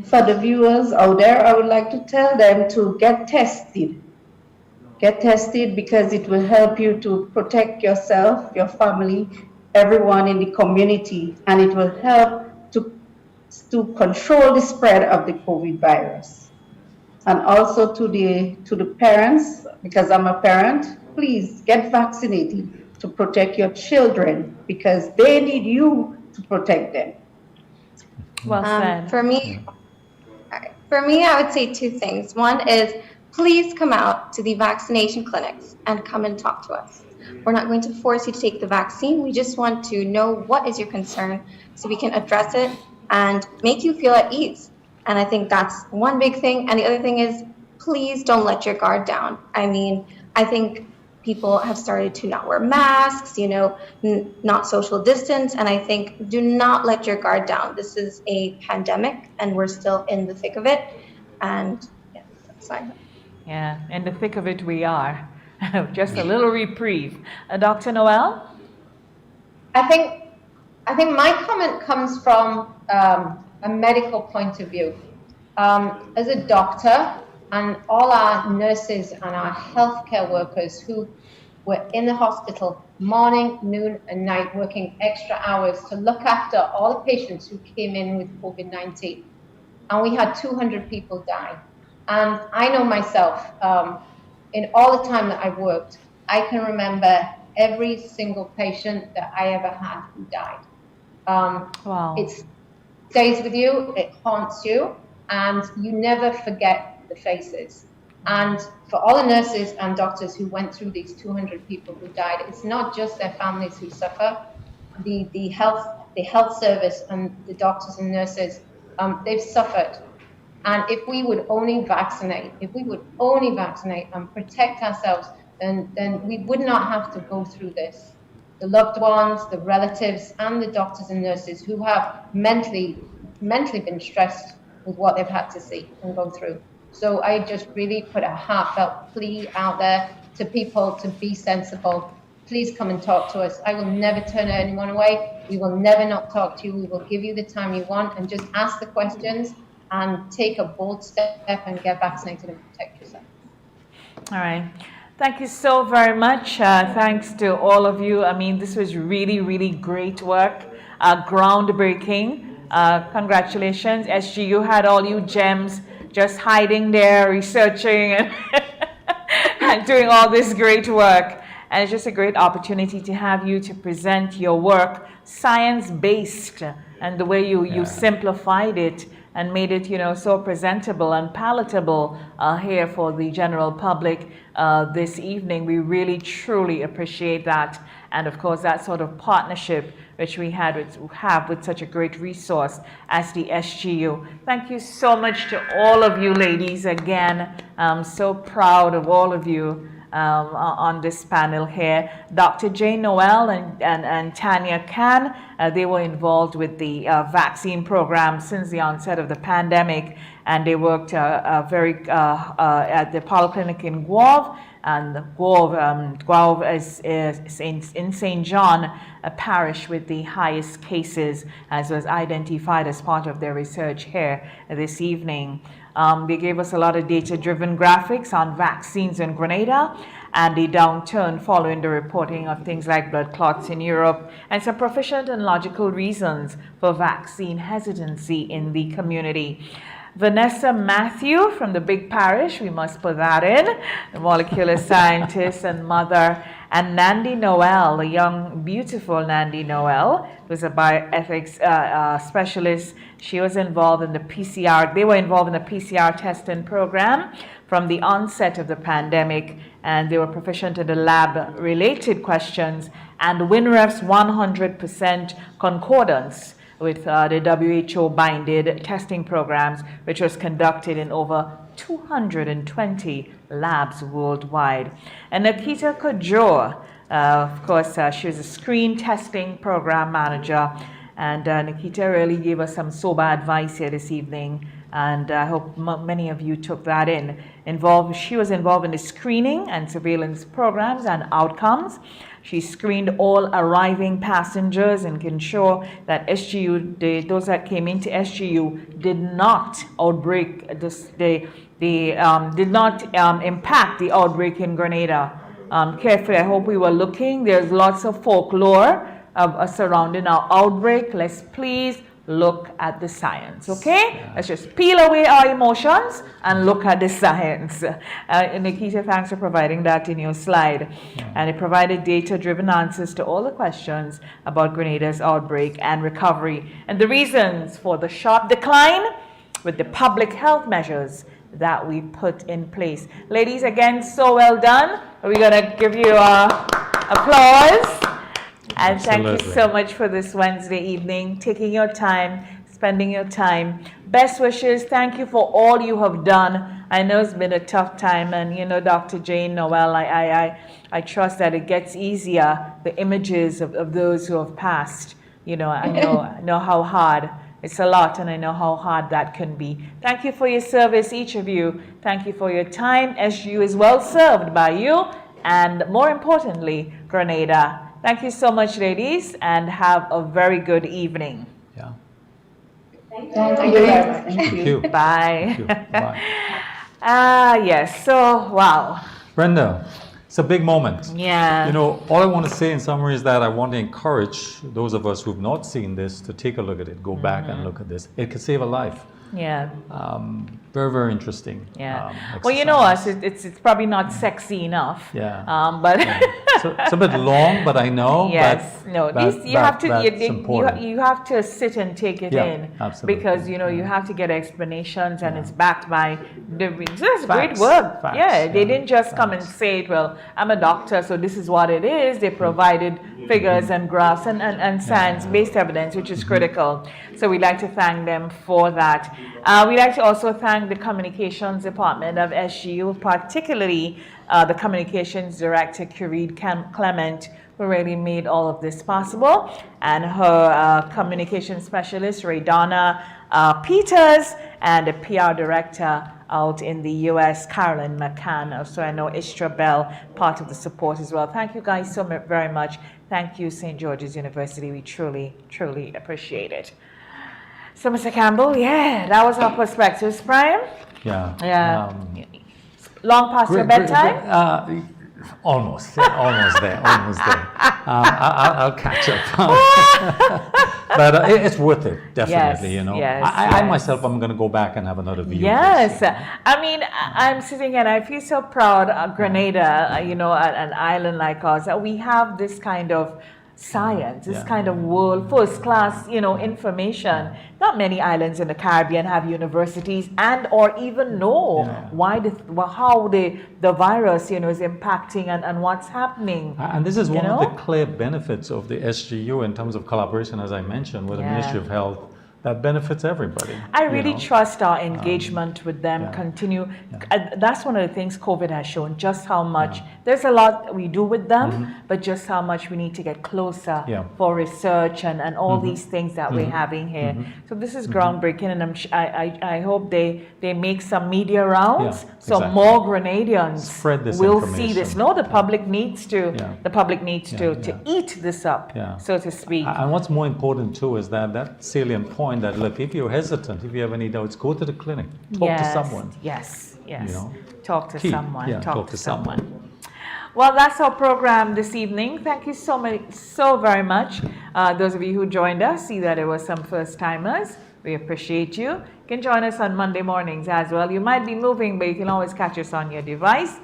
For the viewers out there, I would like to tell them to get tested. Get tested because it will help you to protect yourself, your family, everyone in the community, and it will help to control the spread of the COVID virus. And also to the parents, because I'm a parent, please get vaccinated to protect your children because they need you to protect them. Well said. For me, I would say two things. One is please come out to the vaccination clinics and come and talk to us. We're not going to force you to take the vaccine. We just want to know what is your concern so we can address it and make you feel at ease. And I think that's one big thing. And the other thing is, please don't let your guard down. I mean, I think people have started to not wear masks, not social distance. And I think do not let your guard down. This is a pandemic and we're still in the thick of it. And yeah, that's fine. Yeah, in the thick of it we are. Just a little reprieve. Dr. Noel? I think my comment comes from a medical point of view. As a doctor, and all our nurses and our healthcare workers who were in the hospital morning, noon, and night working extra hours to look after all the patients who came in with COVID-19. And we had 200 people die. And I know myself, in all the time that I've worked, I can remember every single patient that I ever had who died. Wow. It stays with you, it haunts you, and you never forget the faces. And for all the nurses and doctors who went through these 200 people who died, it's not just their families who suffer. The health service and the doctors and nurses, they've suffered. And if we would only vaccinate, and protect ourselves, then we would not have to go through this. The loved ones, the relatives, and the doctors and nurses who have mentally been stressed with what they've had to see and go through. So I just really put a heartfelt plea out there to people to be sensible. Please come and talk to us. I will never turn anyone away. We will never not talk to you. We will give you the time you want, and just ask the questions and take a bold step and get vaccinated and protect yourself. All right. Thank you so very much. Thanks to all of you. I mean, this was really, really great work. Groundbreaking. Congratulations. SGU had all you gems just hiding there, researching and doing all this great work. And it's just a great opportunity to have you to present your work science-based, and the way you simplified it and made it, so presentable and palatable here for the general public this evening. We really, truly appreciate that. And of course, that sort of partnership which we have with such a great resource as the SGU. Thank you so much to all of you ladies again. I'm so proud of all of you on this panel here. Dr. Jane Noel and Tanya Khan, They were involved with the vaccine program since the onset of the pandemic, and they worked at the polyclinic in Guelph. And Guelph is in St. John, a parish with the highest cases, as was identified as part of their research here this evening. They gave us a lot of data-driven graphics on vaccines in Grenada and the downturn following the reporting of things like blood clots in Europe, and some proficient and logical reasons for vaccine hesitancy in the community. Vanessa Matthew from the big parish, we must put that in, the molecular scientist and mother, and Nandi Noel, the young, beautiful Nandi Noel, who's a bioethics specialist. She was involved in the PCR, they were involved in the PCR testing program from the onset of the pandemic, and they were proficient in the lab-related questions and WinRef's 100% concordance with the WHO-binded testing programs, which was conducted in over 220 labs worldwide. And Nikita Kajor, of course, she was a screen testing program manager, and Nikita really gave us some sober advice here this evening, and I hope many of you took that in. She was involved in the screening and surveillance programs and outcomes. She screened all arriving passengers and can ensure that SGU, those that came into SGU, did not impact the outbreak in Grenada. Carefully, I hope we were looking. There's lots of folklore surrounding our outbreak. Let's please look at the science, okay? Yeah. Let's just peel away our emotions and look at the science. Nikita, thanks for providing that in your slide. Yeah. And it provided data-driven answers to all the questions about Grenada's outbreak and recovery and the reasons for the sharp decline with the public health measures that we put in place. Ladies, again, so well done. We're gonna give you applause. And thank you so much for this Wednesday evening, taking your time, spending your time. Best wishes. Thank you for all you have done. I know it's been a tough time, and you know, Dr. Jane Noel, I trust that it gets easier. The images of those who have passed, you know, I know how hard. It's a lot, and I know how hard that can be. Thank you for your service, each of you. Thank you for your time. SGU is well served by you, and more importantly, Grenada. Thank you so much, ladies, and have a very good evening. Yeah. Thank you. Thank you very much. Thank you. Bye. Thank you. Bye. Yes, so, wow. Brenda, it's a big moment. Yeah. You know, all I want to say in summary is that I want to encourage those of us who've not seen this to take a look at it, go back and look at this. It could save a life. Yeah. Very, very interesting. Yeah. Well, you know us, it's probably not sexy enough. Yeah. But yeah. So it's a bit long, but I know. Yes. But no. You have to sit and take it in. Absolutely. Because you know you have to get explanations, and it's backed by this great Facts. work. Facts. Yeah. They didn't just come and say, well, I'm a doctor, so this is what it is. They provided figures and graphs and science-based evidence, which is critical. So we'd like to thank them for that. We'd like to also thank the Communications Department of SGU, particularly the Communications Director, Curie Clement, who really made all of this possible, and her Communications Specialist, Raydonna Peters, and the PR Director out in the US, Carolyn McCann. So I know Istra Bell, part of the support as well. Thank you guys so very much. Thank you, St. George's University. We truly, truly appreciate it. So, Mr. Campbell, yeah, that was our perspectives, Brian. Yeah. Yeah. Long past your bedtime? Almost there. I'll catch up. But it's worth it, definitely. Yes, you know, yes, I myself, I'm going to go back and have another view. Yes, of this. I mean, I'm sitting and I feel so proud. Grenada, you know, an island like ours, that we have this kind of science, this kind of world first class, you know, information. Not many islands in the Caribbean have universities and or even know how the virus, you know, is impacting and what's happening. And this is one of the clear benefits of the SGU in terms of collaboration, as I mentioned, with the Ministry of Health, that benefits everybody. I really you know. trust our engagement with them yeah. continue. That's one of the things COVID has shown, just how much, there's a lot we do with them, but just how much we need to get closer for research and all these things that we're having here. So this is groundbreaking, and I hope they make some media rounds, so more Grenadians spread this will information. see this. No, the public needs to, to eat this up, so to speak. And what's more important too is that salient point that, look, if you're hesitant, if you have any doubts, go to the clinic, talk to someone. Yes, yes. You know? Talk to someone. Yeah, talk to someone. Well, that's our program this evening. Thank you so very much. Those of you who joined us, see that it was some first timers. We appreciate you. You can join us on Monday mornings as well. You might be moving, but you can always catch us on your device.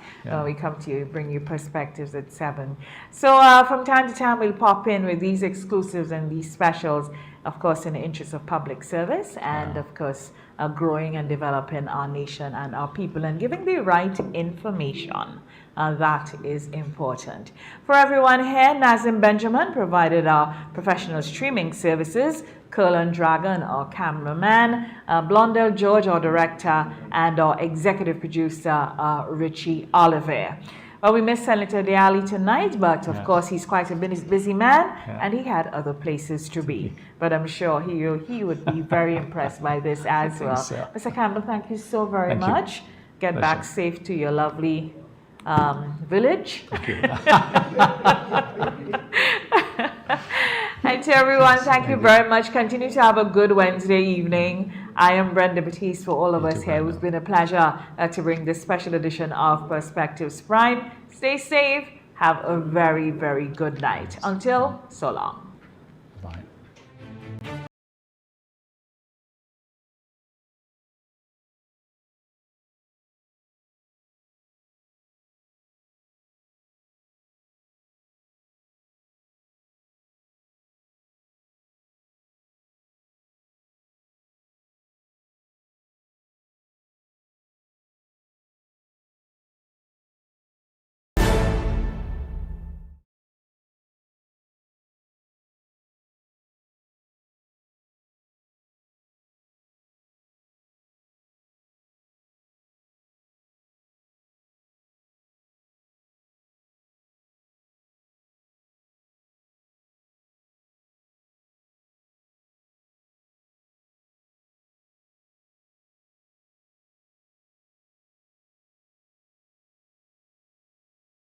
We come to you, bring you perspectives at 7. So from time to time, we'll pop in with these exclusives and these specials, of course, in the interest of public service and, of course, growing and developing our nation and our people and giving the right information. That is important. For everyone here, Nazim Benjamin provided our professional streaming services, Curlin Dragon, our cameraman, Blondell George, our director, and our executive producer, Richie Oliver. Well, we miss Senator Diali tonight, but of course he's quite a busy man, and he had other places to be. But I'm sure he would be very impressed by this as well. So. Mr. Campbell, thank you so very much. Get Pleasure. back safe to your lovely village. Thank you. And to everyone, thank you very much. Continue to have a good Wednesday evening. I am Brenda Batiste for all of us here. It's been a pleasure to bring this special edition of Perspectives Prime. Stay safe. Have a very, very good night. Until so long.